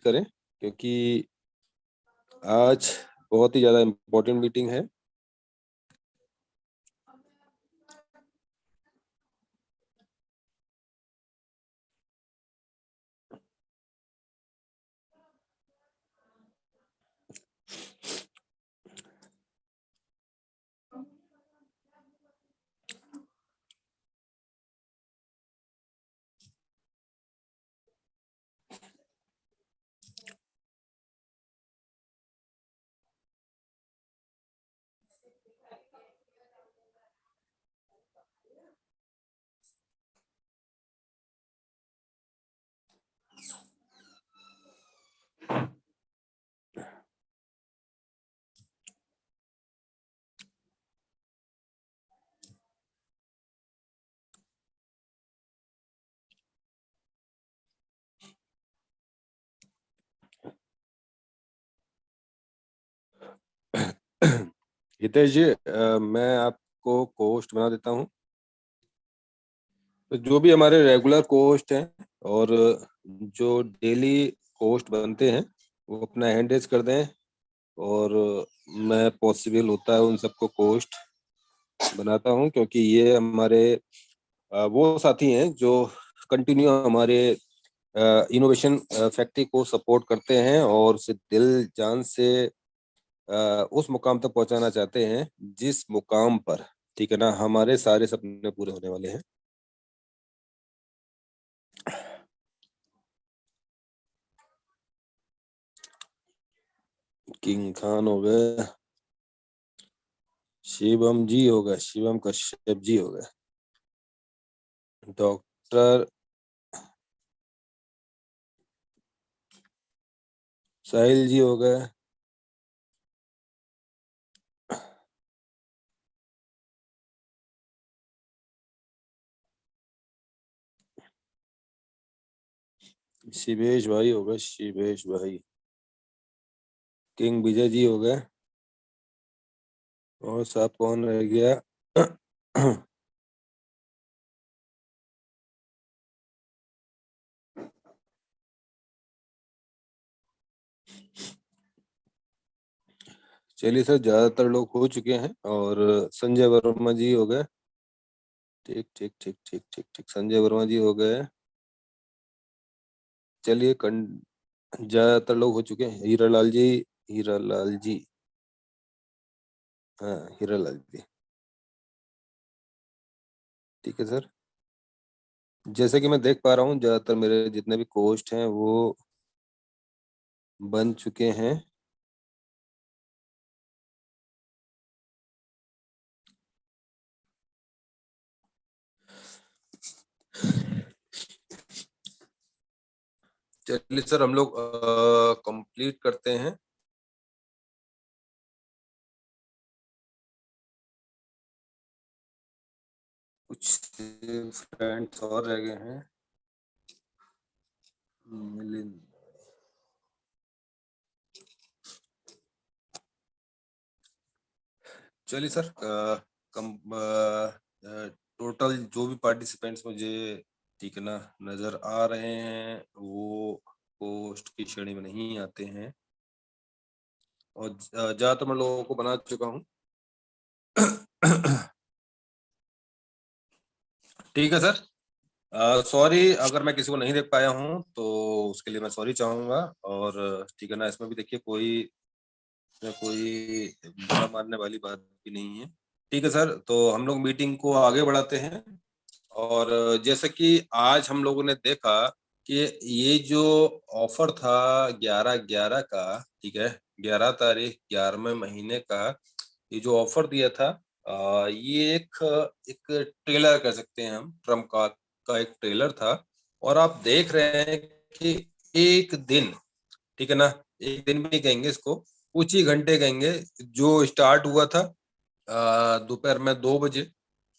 करें क्योंकि आज बहुत ही ज़्यादा इम्पोर्टेंट मीटिंग है। हितेश जी, मैं आपको कोस्ट बना देता हूँ। तो जो भी हमारे रेगुलर कोस्ट हैं और जो डेली कोस्ट बनते हैं वो अपना हैंड रेज कर दें और मैं पॉसिबल होता है उन सबको कोस्ट बनाता हूँ, क्योंकि ये हमारे वो साथी हैं जो कंटिन्यू हमारे इनोवेशन फैक्ट्री को सपोर्ट करते हैं और उसे दिल जान से उस मुकाम तक पहुंचाना चाहते हैं जिस मुकाम पर, ठीक है ना, हमारे सारे सपने पूरे होने वाले हैं। किंग खान हो गए, शिवम जी हो गए, शिवम कश्यप जी हो गए, डॉक्टर साहिल जी हो गए, शिवेश भाई हो गए, शिवेश भाई, किंग विजय जी हो गए, और साहब कौन रह गया? चलिए सर, ज्यादातर लोग हो चुके हैं और संजय वर्मा जी हो गए। ठीक ठीक ठीक ठीक ठीक ठीक, संजय वर्मा जी हो गए। चलिए ज्यादातर लोग हो चुके हैं। हीरालाल जी, हीरालाल जी, हाँ हीरालाल जी, ठीक है सर। जैसे कि मैं देख पा रहा हूँ ज्यादातर मेरे जितने भी कोस्ट हैं वो बन चुके हैं। चलिए सर, हम लोग कंप्लीट करते हैं। कुछ फ्रेंड्स और रह गए हैं। मिलिंद, चलिए सर, कम टोटल जो भी पार्टिसिपेंट्स मुझे, ठीक है ना, नजर आ रहे हैं वो पोस्ट की श्रेणी में नहीं आते हैं और ज्यादातर मैं लोगों को बना चुका हूँ। ठीक है सर, सॉरी अगर मैं किसी को नहीं देख पाया हूँ तो उसके लिए मैं सॉरी चाहूंगा। और ठीक है ना, इसमें भी देखिए कोई कोई बुरा मानने वाली बात भी नहीं है। ठीक है सर, तो हम लोग मीटिंग को आगे बढ़ाते हैं। और जैसे कि आज हम लोगों ने देखा कि ये जो ऑफर था 11/11 का, ठीक है, 11 तारीख 11वें महीने का, ये जो ऑफर दिया था, ये एक एक ट्रेलर कह सकते हैं हम, ट्रम्प का एक ट्रेलर था। और आप देख रहे हैं कि एक दिन, ठीक है ना, एक दिन भी कहेंगे इसको, कुछ ही घंटे कहेंगे, जो स्टार्ट हुआ था दोपहर में 2 बजे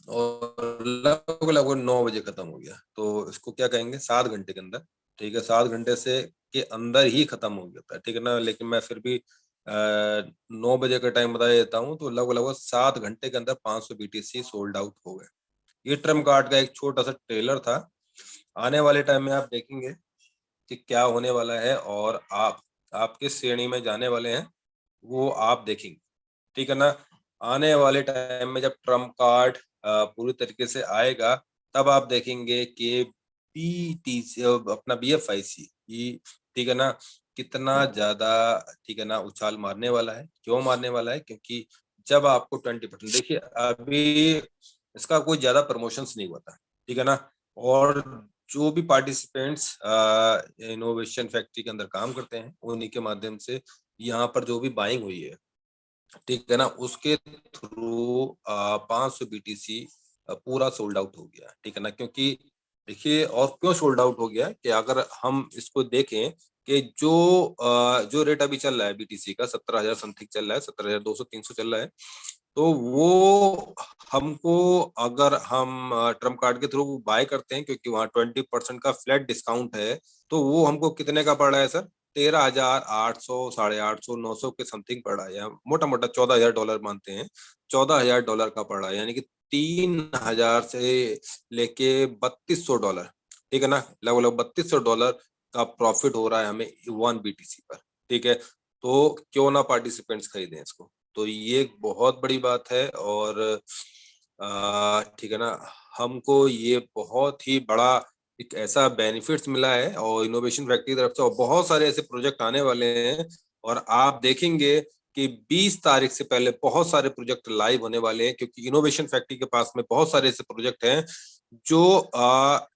और लगभग लगभग 9 बजे खत्म हो गया। तो इसको क्या कहेंगे, 7 घंटे के अंदर, ठीक है, 7 घंटे से के अंदर ही खत्म हो गया था, ठीक है ना। लेकिन मैं फिर भी 9 बजे का टाइम बता देता हूँ, तो लगभग लगभग 7 घंटे के अंदर 500 BTC सोल्ड आउट हो गए। ये ट्रम्प कार्ड का एक छोटा सा ट्रेलर था। आने वाले टाइम में आप देखेंगे कि क्या होने वाला है और आप किस श्रेणी में जाने वाले हैं वो आप देखेंगे, ठीक है ना। आने वाले टाइम में जब ट्रम्प कार्ड पूरी तरीके से आएगा तब आप देखेंगे कि बीटीसी अपना बीएफआईसी, ठीक है ना, कितना ज्यादा, ठीक है ना, उछाल मारने वाला है। क्यों मारने वाला है? क्योंकि जब आपको 20%, देखिए अभी इसका कोई ज्यादा प्रमोशंस नहीं हुआ था, ठीक है ना। और जो भी पार्टिसिपेंट्स इनोवेशन फैक्ट्री के अंदर काम करते हैं उन्हीं के माध्यम से यहाँ पर जो भी बाइंग हुई है, ठीक है ना, उसके थ्रू 500 बीटीसी पूरा सोल्ड आउट हो गया, ठीक है ना। क्योंकि देखिए, और क्यों सोल्ड आउट हो गया कि अगर हम इसको देखें कि जो रेट अभी चल रहा है बीटीसी का 17,000 समथिंग चल रहा है, 17,200 300 चल रहा है। तो वो हमको, अगर हम ट्रम्प कार्ड के थ्रू बाय करते हैं, क्योंकि वहाँ 20% का फ्लैट डिस्काउंट है, तो वो हमको कितने का पड़ रहा है सर? 13,800, 850, 900 के समथिंग पड़ रहा है, या मोटा मोटा $14,000 मानते हैं, $14,000 का पड़ रहा है। यानी कि 3,000 से लेके $3,200, ठीक है ना, लगभग $3,200 का प्रॉफिट हो रहा है हमें 1 बीटीसी पर, ठीक है। तो क्यों ना पार्टिसिपेंट्स खरीदें इसको। तो ये एक बहुत बड़ी बात है। और ठीक है ना, हमको ये बहुत ही बड़ा एक ऐसा बेनिफिट्स मिला है और इनोवेशन फैक्ट्री की तरफ से, और बहुत सारे ऐसे प्रोजेक्ट आने वाले हैं। और आप देखेंगे कि 20 तारीख से पहले बहुत सारे प्रोजेक्ट लाइव होने वाले हैं, क्योंकि इनोवेशन फैक्ट्री के पास में बहुत सारे ऐसे प्रोजेक्ट हैं जो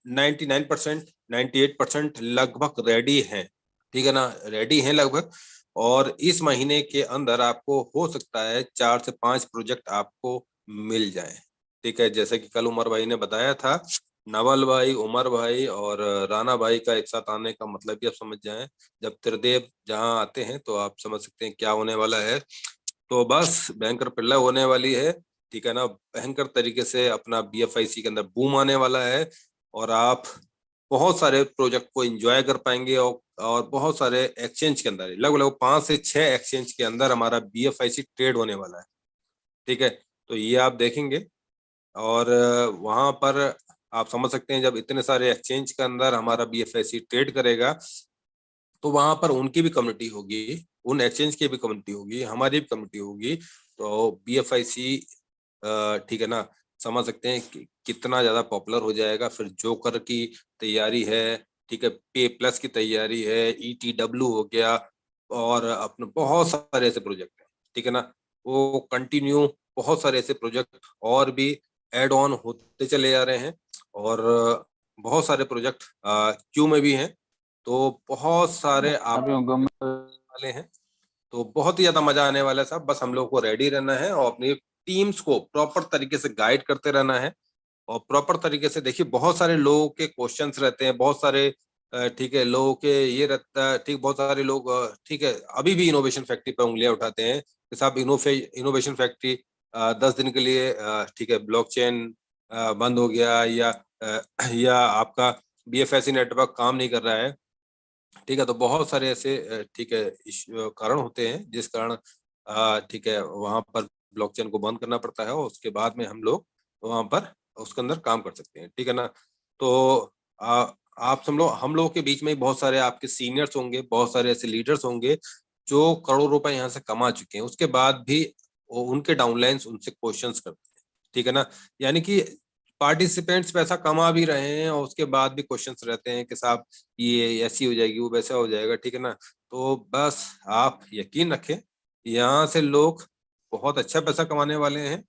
99%, 98% लगभग रेडी हैं, ठीक है ना, रेडी हैं लगभग। और इस महीने के अंदर आपको हो सकता है 4 से 5 प्रोजेक्ट आपको मिल जाए, ठीक है। जैसे कि कल उमर भाई ने बताया था, नवल भाई, उमर भाई और राणा भाई का एक साथ आने का मतलब भी आप समझ जाएं। जब त्रिदेव जहां आते हैं तो आप समझ सकते हैं क्या होने वाला है। तो बस भयंकर पिल्ला होने वाली है, ठीक है ना। भयंकर तरीके से अपना बीएफआईसी के अंदर बूम आने वाला है, और आप बहुत सारे प्रोजेक्ट को एंजॉय कर पाएंगे। और बहुत सारे एक्सचेंज के अंदर, लगभग 5 से 6 एक्सचेंज के अंदर हमारा बीएफआईसी ट्रेड होने वाला है, ठीक है। तो ये आप देखेंगे। और वहां पर आप समझ सकते हैं, जब इतने सारे एक्सचेंज के अंदर हमारा बीएफआईसी ट्रेड करेगा तो वहां पर उनकी भी कम्युनिटी होगी, उन एक्सचेंज की भी कम्युनिटी होगी, हमारी भी कम्युनिटी होगी। तो बीएफआईसी, ठीक है ना, समझ सकते हैं कि कितना ज्यादा पॉपुलर हो जाएगा। फिर जोकर की तैयारी है, ठीक है, पे प्लस की तैयारी है, ईटीडब्ल्यू हो गया, और अपने बहुत सारे ऐसे प्रोजेक्ट हैं, ठीक है ना। वो कंटिन्यू बहुत सारे ऐसे प्रोजेक्ट और भी एड ऑन होते चले जा रहे हैं। और बहुत सारे प्रोजेक्ट क्यू में भी हैं। तो बहुत सारे आप वाले हैं। तो बहुत ही ज्यादा मजा आने वाला है साहब। बस हम लोग को रेडी रहना है और अपनी टीम्स को प्रॉपर तरीके से गाइड करते रहना है। और प्रॉपर तरीके से देखिए, बहुत सारे लोगों के क्वेश्चंस रहते हैं, बहुत सारे ठीक है, लोगों के ये रहता है, ठीक, बहुत सारे लोग ठीक है, अभी भी इनोवेशन फैक्ट्री पर उंगलियां उठाते हैं कि साहब इनोवेशन फैक्ट्री 10 दिन के लिए ठीक है, ब्लॉकचेन बंद हो गया, या आपका बीएफएससी नेटवर्क काम नहीं कर रहा है, ठीक है। तो बहुत सारे ऐसे ठीक है कारण होते हैं जिस कारण ठीक है, वहां पर ब्लॉकचेन को बंद करना पड़ता है, और उसके बाद में हम लोग वहां पर उसके अंदर काम कर सकते हैं, ठीक है ना। तो आप हम लोगों के बीच में ही बहुत सारे आपके सीनियर्स होंगे, बहुत सारे ऐसे लीडर्स होंगे जो करोड़ों रुपए यहाँ से कमा चुके हैं, उसके बाद भी उनके डाउनलाइंस उनसे क्वेश्चंस करते हैं, ठीक है ना। यानी कि पार्टिसिपेंट्स पैसा कमा भी रहे हैं और उसके बाद भी क्वेश्चंस रहते हैं कि साहब ये ऐसी हो जाएगी, वो वैसा हो जाएगा, ठीक है ना। तो बस आप यकीन रखें, यहाँ से लोग बहुत अच्छा पैसा कमाने वाले हैं।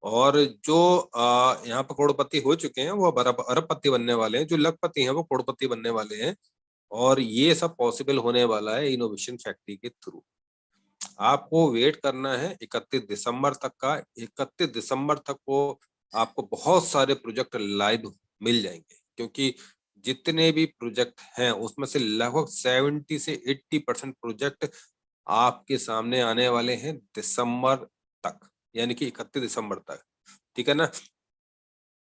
और जो यहाँ पर करोड़पति हो चुके हैं वो अब अरबपति बनने वाले हैं, जो लखपति हैं वो करोड़पति बनने वाले हैं। और ये सब पॉसिबल होने वाला है इनोवेशन फैक्ट्री के थ्रू। आपको वेट करना है 31 दिसंबर तक का। 31 दिसंबर तक को आपको बहुत सारे प्रोजेक्ट लाइव मिल जाएंगे, क्योंकि जितने भी प्रोजेक्ट हैं उसमें से लगभग 70 से 80% प्रोजेक्ट आपके सामने आने वाले हैं दिसंबर तक, यानी कि 31 दिसंबर तक, ठीक है ना।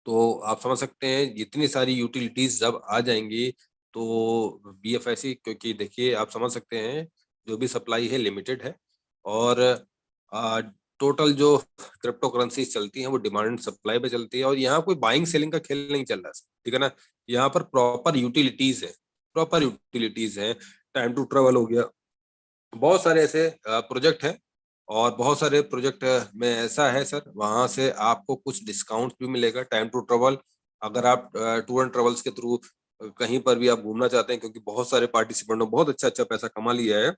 तो आप समझ सकते हैं जितनी सारी यूटिलिटीज जब आ जाएंगी तो बीएफआईसी, क्योंकि देखिए आप समझ सकते हैं जो भी सप्लाई है लिमिटेड है। और टोटल जो क्रिप्टो करेंसी चलती हैं वो डिमांड एंड सप्लाई पे चलती है, और यहाँ कोई बाइंग सेलिंग का खेल नहीं चल रहा है, ठीक है ना। यहाँ पर प्रॉपर यूटिलिटीज है, प्रॉपर यूटिलिटीज हैं, टाइम टू ट्रेवल हो गया, बहुत सारे ऐसे प्रोजेक्ट हैं। और बहुत सारे प्रोजेक्ट में ऐसा है सर, वहां से आपको कुछ डिस्काउंट भी मिलेगा। टाइम टू ट्रेवल, अगर आप टूर एंड ट्रेवल्स के थ्रू कहीं पर भी आप घूमना चाहते हैं, क्योंकि बहुत सारे पार्टिसिपेंट बहुत अच्छा अच्छा पैसा कमा लिया है,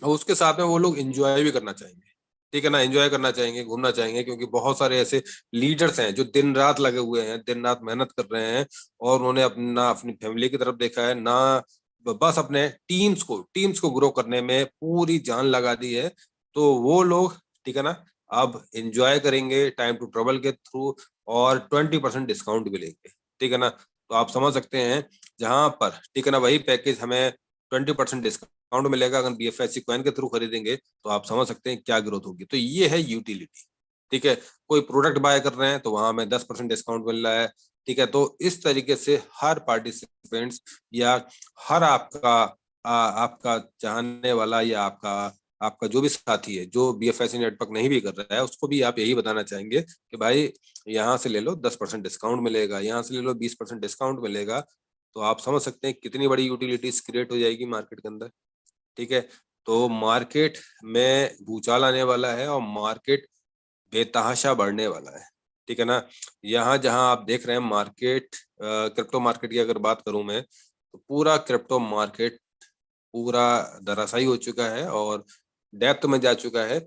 और उसके साथ में वो लोग एंजॉय भी करना चाहेंगे, ठीक है ना, एंजॉय करना चाहेंगे, घूमना चाहेंगे, क्योंकि बहुत सारे ऐसे लीडर्स हैं जो दिन रात लगे हुए हैं, दिन रात मेहनत कर रहे हैं, और उन्होंने अपना अपनी फैमिली की तरफ देखा है ना, बस अपने टीम्स को ग्रो करने में पूरी जान लगा दी है। तो वो लोग, ठीक है ना, अब एंजॉय करेंगे टाइम टू ट्रेवल के थ्रू, और 20% डिस्काउंट भी लेंगे, ठीक है ना। तो आप समझ सकते हैं, जहां पर, ठीक है ना, वही पैकेज हमें 20% डिस्काउंट मिलेगा अगर BFIC कॉइन के थ्रू खरीदेंगे, तो आप समझ सकते हैं क्या ग्रोथ होगी। तो ये है यूटिलिटी, ठीक है। कोई प्रोडक्ट बाय कर रहे हैं तो वहां हमें 10% डिस्काउंट मिल रहा है, ठीक है। तो इस तरीके से हर पार्टिसिपेंट्स, या हर आपका चाहने वाला, या आपका आपका जो भी साथी है जो BFIC नेटवर्क नहीं भी कर रहा है, उसको भी आप यही बताना चाहेंगे कि भाई यहाँ से ले लो 10% डिस्काउंट मिलेगा, यहाँ से ले लो 20% डिस्काउंट मिलेगा। तो आप समझ सकते हैं कितनी बड़ी यूटिलिटीज क्रिएट हो जाएगी मार्केट के अंदर, ठीक है। तो मार्केट में भूचाल आने वाला है, और मार्केट बेतहाशा बढ़ने वाला है, ठीक है ना। यहाँ जहाँ आप देख रहे हैं मार्केट, क्रिप्टो मार्केट की अगर बात करूं मैं, तो पूरा क्रिप्टो मार्केट पूरा धराशायी हो चुका है और डेप्थ में जा चुका है।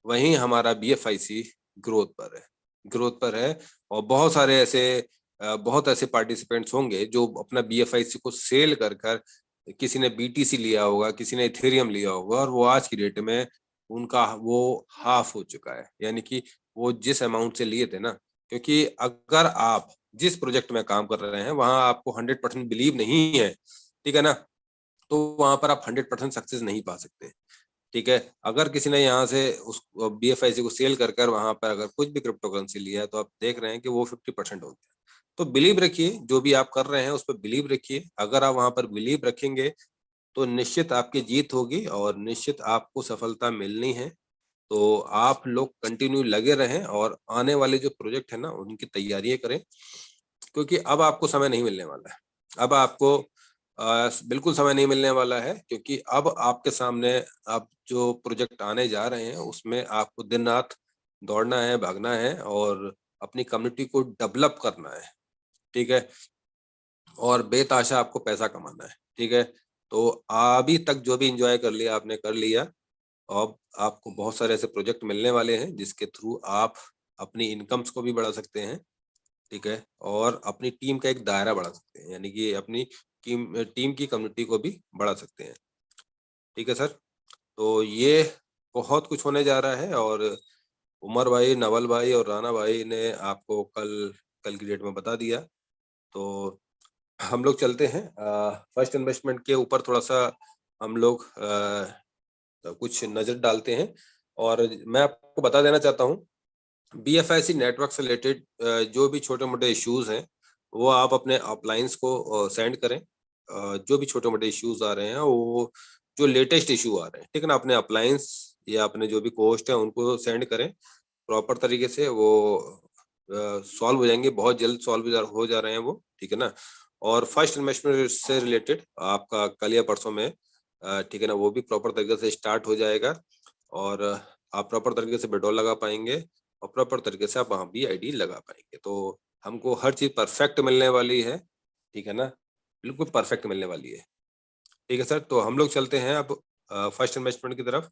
वहीं हमारा BFIC ग्रोथ पर है, ग्रोथ पर है। और बहुत ऐसे पार्टिसिपेंट्स होंगे जो अपना BFIC को सेल कर कर, किसी ने BTC लिया होगा, किसी ने इथेरियम लिया होगा, और वो आज की डेट में उनका वो हाफ हो चुका है, यानी कि वो जिस अमाउंट से लिए थे ना, क्योंकि अगर आप जिस प्रोजेक्ट में काम कर रहे हैं वहां आपको 100% बिलीव नहीं है, ठीक है ना, तो वहां पर आप 100% सक्सेस नहीं पा सकते, ठीक है। अगर किसी ने यहाँ से उस BFIC को सेल कर कर वहां पर अगर कुछ भी क्रिप्टो करेंसी लिया है, तो आप देख रहे हैं कि वो 50% हो गया। तो बिलीव रखिए, जो भी आप कर रहे हैं उस पर बिलीव रखिए। अगर आप वहां पर बिलीव रखेंगे तो निश्चित आपकी जीत होगी, और निश्चित आपको सफलता मिलनी है। तो आप लोग कंटिन्यू लगे रहें, और आने वाले जो प्रोजेक्ट है ना उनकी तैयारियां करें, क्योंकि अब आपको समय नहीं मिलने वाला है। अब आपको बिल्कुल समय नहीं मिलने वाला है, क्योंकि अब आपके सामने अब जो प्रोजेक्ट आने जा रहे हैं उसमें आपको दिन रात दौड़ना है, भागना है, और अपनी कम्युनिटी को डेवलप करना है, ठीक है। और बेताशा आपको पैसा कमाना है, ठीक है। तो अभी तक जो भी एंजॉय कर लिया आपने कर लिया। अब आपको बहुत सारे ऐसे प्रोजेक्ट मिलने वाले हैं जिसके थ्रू आप अपनी इनकम्स को भी बढ़ा सकते हैं, ठीक है, और अपनी टीम का एक दायरा बढ़ा सकते हैं, यानी कि अपनी टीम टीम की कम्युनिटी को भी बढ़ा सकते हैं, ठीक है सर। तो ये बहुत कुछ होने जा रहा है, और उमर भाई, नवल भाई और राणा भाई ने आपको कल कल की डेट में बता दिया। तो हम लोग चलते हैं फर्स्ट इन्वेस्टमेंट के ऊपर थोड़ा सा हम लोग कुछ नजर डालते हैं। और मैं आपको बता देना चाहता हूँ, BFIC नेटवर्क से रिलेटेड जो भी छोटे मोटे इश्यूज हैं वो आप अपने अपलाइंस को सेंड करें। जो भी छोटे मोटे इश्यूज आ रहे हैं, वो जो लेटेस्ट इशू आ रहे हैं, ठीक है ना, अपने अपलाइंस या अपने जो भी कोस्ट है उनको सेंड करें। प्रॉपर तरीके से वो सॉल्व हो जाएंगे, बहुत जल्द सॉल्व हो जा रहे हैं वो, ठीक है ना। और फर्स्ट इन्वेस्टमेंट से रिलेटेड आपका कल या परसों में, ठीक है ना, वो भी प्रॉपर तरीके से स्टार्ट हो जाएगा, और आप प्रॉपर तरीके से विड्रॉल लगा पाएंगे, और प्रॉपर तरीके से आप वहाँ भी ID लगा पाएंगे। तो हमको हर चीज परफेक्ट मिलने वाली है, ठीक है ना, बिल्कुल परफेक्ट मिलने वाली है, ठीक है सर। तो हम लोग चलते हैं अब फर्स्ट इन्वेस्टमेंट की तरफ।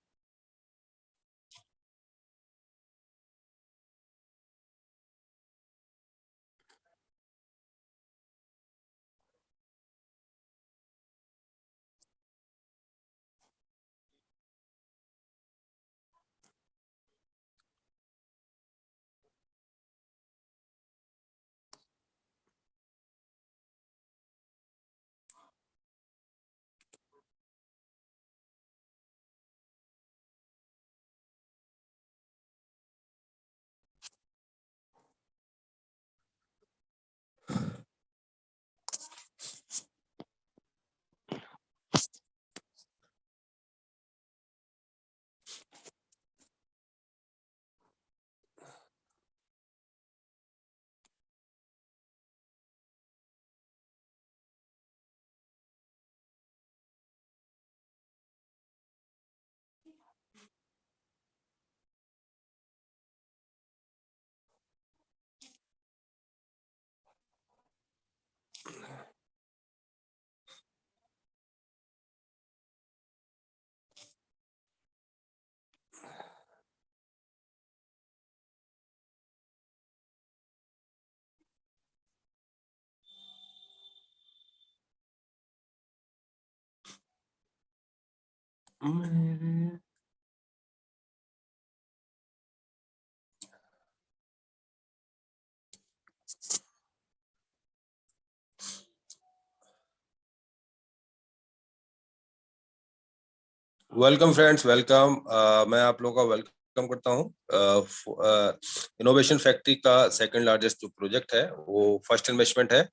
Welcome friends, welcome. मैं आप लोगों का वेलकम करता हूँ। इनोवेशन फैक्ट्री का सेकंड लार्जेस्ट जो प्रोजेक्ट है वो फर्स्ट इन्वेस्टमेंट है,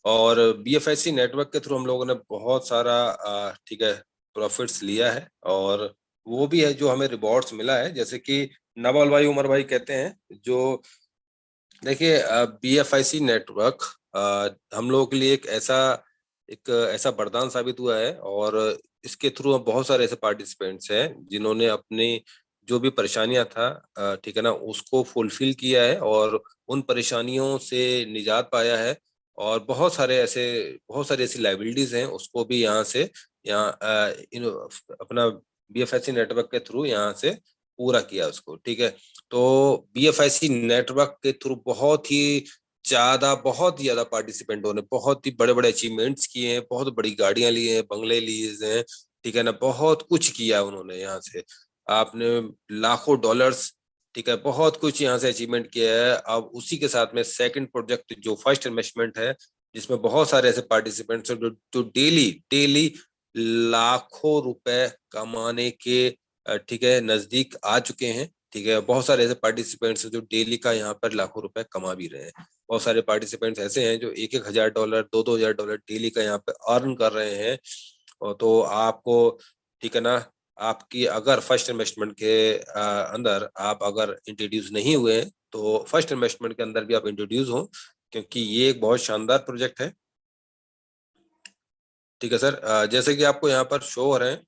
और बीएफआईसी नेटवर्क के थ्रू हम लोगों ने बहुत सारा ठीक है प्रॉफिट्स लिया है, और वो भी है जो हमें रिवॉर्ड्स मिला है, जैसे कि नवल भाई, उमर भाई कहते हैं। जो देखिए, बीएफआईसी नेटवर्क हम लोगों के लिए एक ऐसा वरदान साबित हुआ है, और इसके थ्रू बहुत सारे ऐसे पार्टिसिपेंट्स हैं जिन्होंने अपनी जो भी परेशानियां था, ठीक है ना, उसको फुलफिल किया है और उन परेशानियों से निजात पाया है। और बहुत सारी ऐसी लाइबिलिटीज हैं, उसको भी यहाँ से यहाँ अपना बीएफआईसी नेटवर्क के थ्रू यहाँ से पूरा किया उसको, ठीक है। तो बीएफआईसी नेटवर्क के थ्रू बहुत ही ज्यादा पार्टिसिपेंटों ने बहुत ही बड़े बड़े अचीवमेंट्स किए हैं, बहुत बड़ी गाड़ियां ली हैं, बंगले लिए हैं, ठीक है ना, बहुत कुछ किया उन्होंने यहाँ से। आपने लाखों डॉलर्स, ठीक है, बहुत कुछ यहाँ से अचीवमेंट किया है। अब उसी के साथ में सेकंड प्रोजेक्ट जो फर्स्ट इन्वेस्टमेंट है, जिसमें बहुत सारे ऐसे पार्टिसिपेंट्स हैं जो डेली डेली लाखों रुपए कमाने के ठीक है नजदीक आ चुके हैं, ठीक है। बहुत सारे ऐसे पार्टिसिपेंट्स हैं जो डेली का यहाँ पर लाखों रुपए कमा भी रहे हैं। बहुत सारे पार्टिसिपेंट्स ऐसे हैं जो एक एक हजार डॉलर, दो हजार डॉलर डेली का यहाँ पे अर्न कर रहे हैं। और तो आपको, ठीक है ना, आपकी अगर फर्स्ट इन्वेस्टमेंट के अंदर आप अगर इंट्रोड्यूस नहीं हुए हैं, तो फर्स्ट इन्वेस्टमेंट के अंदर भी आप इंट्रोड्यूस हो, क्योंकि ये एक बहुत शानदार प्रोजेक्ट है, ठीक है सर। जैसे कि आपको यहाँ पर शो हो रहे हैं,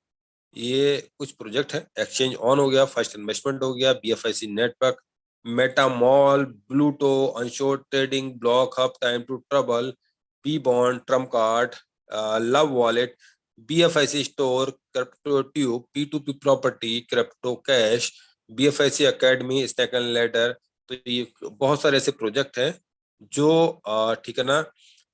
ये कुछ प्रोजेक्ट है। एक्सचेंज ऑन हो गया, फर्स्ट इन्वेस्टमेंट हो गया, BFIC network, meta mall, Bluto, unshort trading, block hub, time to trouble, B bond, trump card, love wallet, BFIC store, crypto tube, P to P property, crypto cash, BFIC academy, stack and ladder. तो ये बहुत सारे ऐसे project हैं जो ठीक है ना,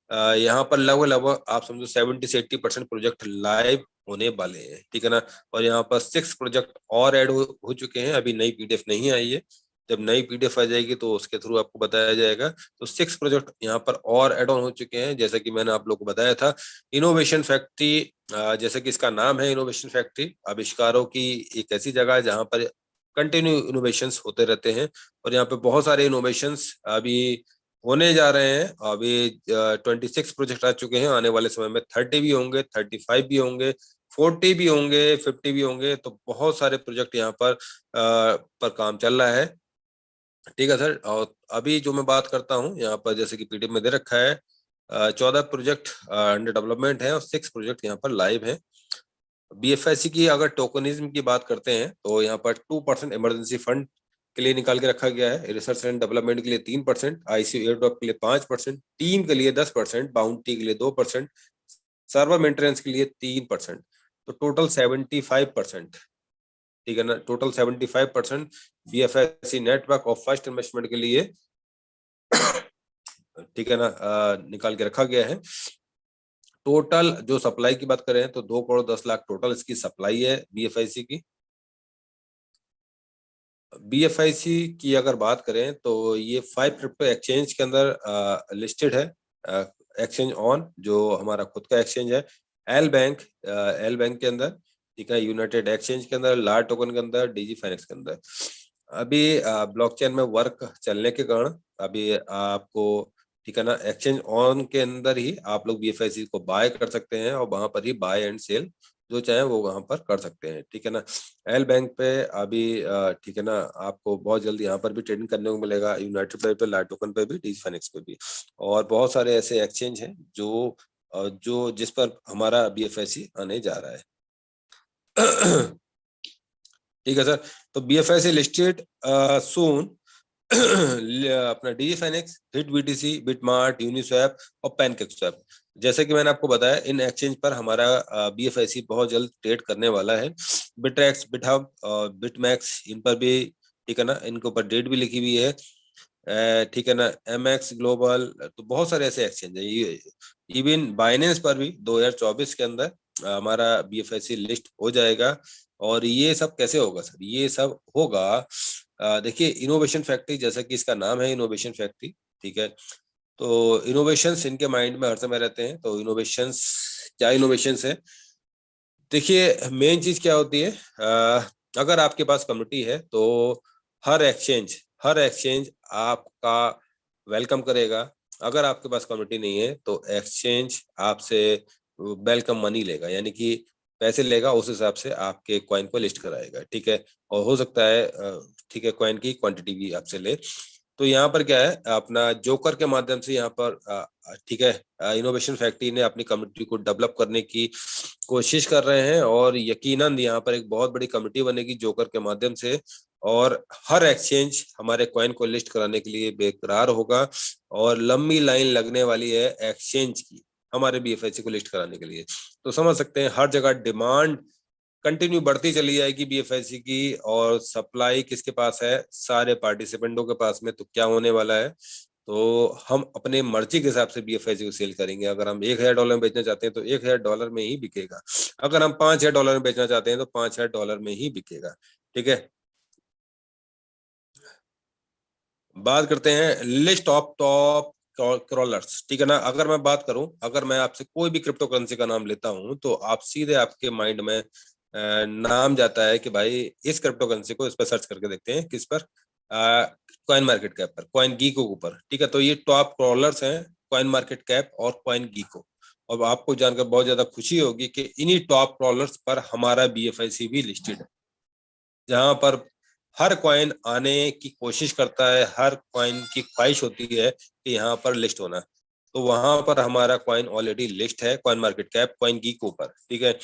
यहाँ पर लगभग लगभग आप समझो 70 से 80% प्रोजेक्ट लाइव होने वाले हैं, ठीक है ना। और यहाँ पर 6 प्रोजेक्ट और ऐड हो चुके हैं, अभी नई पीडीएफ नहीं आई है। जब नई पीडीएफ आ जाएगी तो उसके थ्रू आपको बताया जाएगा। तो 6 प्रोजेक्ट यहाँ पर और एड ऑन हो चुके हैं, जैसा कि मैंने आप लोग को बताया था। इनोवेशन फैक्ट्री, जैसे कि इसका नाम है इनोवेशन फैक्ट्री, आविष्कारों की एक ऐसी जगह है जहाँ पर कंटिन्यू इनोवेशंस होते रहते हैं। और यहाँ पे बहुत सारे इनोवेशंस अभी होने जा रहे हैं। अभी 26 प्रोजेक्ट आ चुके हैं, आने वाले समय में 30 भी होंगे, 35 भी होंगे, 40 भी होंगे, 50 भी होंगे। तो बहुत सारे प्रोजेक्ट यहाँ पर काम चल रहा है, ठीक है सर। और अभी जो मैं बात करता हूँ यहाँ पर, जैसे कि पीडीएफ में दे रखा है, 14 प्रोजेक्ट अंडर डेवलपमेंट है और 6 प्रोजेक्ट यहाँ पर लाइव है। बीएफआईसी की अगर टोकनिज्म की बात करते हैं, तो यहाँ पर 2% इमरजेंसी फंड के लिए निकाल के रखा गया है, रिसर्च एंड डेवलपमेंट के लिए 3%, आईसीयू एयर ड्रॉप के लिए 5%, टीम के लिए 10%, बाउंटी के लिए 2%, सर्वर मेंटेनेंस के लिए 3%। तो टोटल 75%, ठीक है ना, टोटल 75% बीएफआईसी नेटवर्क और फर्स्ट इन्वेस्टमेंट के लिए ठीक है ना, निकाल के रखा गया है। टोटल जो सप्लाई की बात करें तो 2 करोड़ 10 लाख टोटल इसकी सप्लाई है बीएफआईसी की। बीएफआईसी की अगर बात करें तो ये 5 क्रिप्टो एक्सचेंज के अंदर लिस्टेड है। एक्सचेंज ऑन जो हमारा खुद का एक्सचेंज है, एल बैंक के अंदर, ठीक है, यूनाइटेड एक्सचेंज के अंदर, लार टोकन के अंदर, डीजी फाइनेक्स के अंदर। अभी ब्लॉकचेन में वर्क चलने के कारण अभी आपको, ठीक है ना, एक्सचेंज ऑन के अंदर ही आप लोग बीएफआईसी को बाय कर सकते हैं, और वहां पर ही बाय एंड सेल जो चाहे वो वहां पर कर सकते हैं, ठीक है ना। एल बैंक पे अभी ठीक है ना, आपको बहुत जल्दी यहाँ पर भी ट्रेडिंग करने को मिलेगा, यूनाइटेड पे, लाइट टोकन पे भी, डीजी फाइनेक्स पे भी। और बहुत सारे ऐसे एक्सचेंज हैं जो जिस पर हमारा बीएफआईसी आने जा रहा है। ठीक है सर। तो बीएफआईसी लिस्टेड सून अपना DG फाइनेक्स, hit BTC, BitMart, Uniswap और पैनकेकस्वैप। जैसे कि मैंने आपको बताया, इन एक्सचेंज पर हमारा बीएफआईसी बहुत जल्द ट्रेड करने वाला है। बिटरेक्स, बिटहब, बिटमैक्स, इन पर भी, ठीक है ना, इनके ऊपर डेट भी लिखी हुई है, ठीक है ना, एमएक्स ग्लोबल। तो बहुत सारे ऐसे एक्सचेंज है, ये इवन बाइनेंस पर भी 2024 के अंदर हमारा बीएफआईसी लिस्ट हो जाएगा। और ये सब कैसे होगा सर? ये सब होगा देखिए इनोवेशन फैक्ट्री, जैसा कि इसका नाम है इनोवेशन फैक्ट्री, ठीक है। तो इनोवेशंस इनके माइंड में हर समय रहते हैं। तो इनोवेशंस, क्या इनोवेशंस है? देखिए मेन चीज क्या होती है, अगर आपके पास कम्युनिटी है तो हर एक्सचेंज आपका वेलकम करेगा। अगर आपके पास कम्युनिटी नहीं है तो एक्सचेंज आपसे वेलकम मनी लेगा, यानी कि पैसे लेगा, उस हिसाब से आपके कॉइन को लिस्ट कराएगा, ठीक है। और हो सकता है ठीक है, कॉइन की क्वांटिटी भी आपसे ले। तो यहाँ पर क्या है, अपना जोकर के माध्यम से यहाँ पर ठीक है, इनोवेशन फैक्ट्री ने अपनी कम्युनिटी को डेवलप करने की कोशिश कर रहे हैं, और यकीनन यहाँ पर एक बहुत बड़ी कमेटी बनेगी जोकर के माध्यम से। और हर एक्सचेंज हमारे कॉइन को लिस्ट कराने के लिए बेकरार होगा, और लंबी लाइन लगने वाली है एक्सचेंज की हमारे बीएफआईसी को लिस्ट कराने के लिए। तो समझ सकते हैं हर जगह डिमांड कंटिन्यू बढ़ती चली जाएगी बीएफआईसी की, और सप्लाई किसके पास है? सारे पार्टिसिपेंटों के पास में। तो क्या होने वाला है, तो हम अपने मर्जी के हिसाब से बीएफआईसी को सेल करेंगे। अगर हम $1000 में बेचना चाहते हैं तो $1000 में ही बिकेगा। अगर हम $5000 में बेचना चाहते हैं तो $5000 में ही बिकेगा, ठीक है। बात करते हैं लिस्ट ऑफ टॉप क्रॉलर्स, ठीक है ना। अगर मैं बात करूं, अगर मैं आपसे कोई भी क्रिप्टो करेंसी का नाम लेता हूं तो आप सीधे आपके माइंड में नाम जाता है कि भाई इस क्रिप्टो करेंसी को, इस पर सर्च करके देखते हैं किस पर, कॉइन मार्केट कैप पर, कॉइन गीको के ऊपर, ठीक है। तो ये टॉप क्रॉलर्स हैं, कॉइन मार्केट कैप और कॉइन गीको। और आपको जानकर बहुत ज्यादा खुशी होगी कि इन्हीं टॉप क्रॉलर्स पर हमारा बीएफआईसी भी लिस्टेड है, जहां पर हर कॉइन आने की कोशिश करता है, हर कॉइन की ख्वाहिश होती है कि यहाँ पर लिस्ट होना। तो वहां पर हमारा कॉइन ऑलरेडी लिस्ट है, coin market cap, coin geek ऊपर, ठीक है।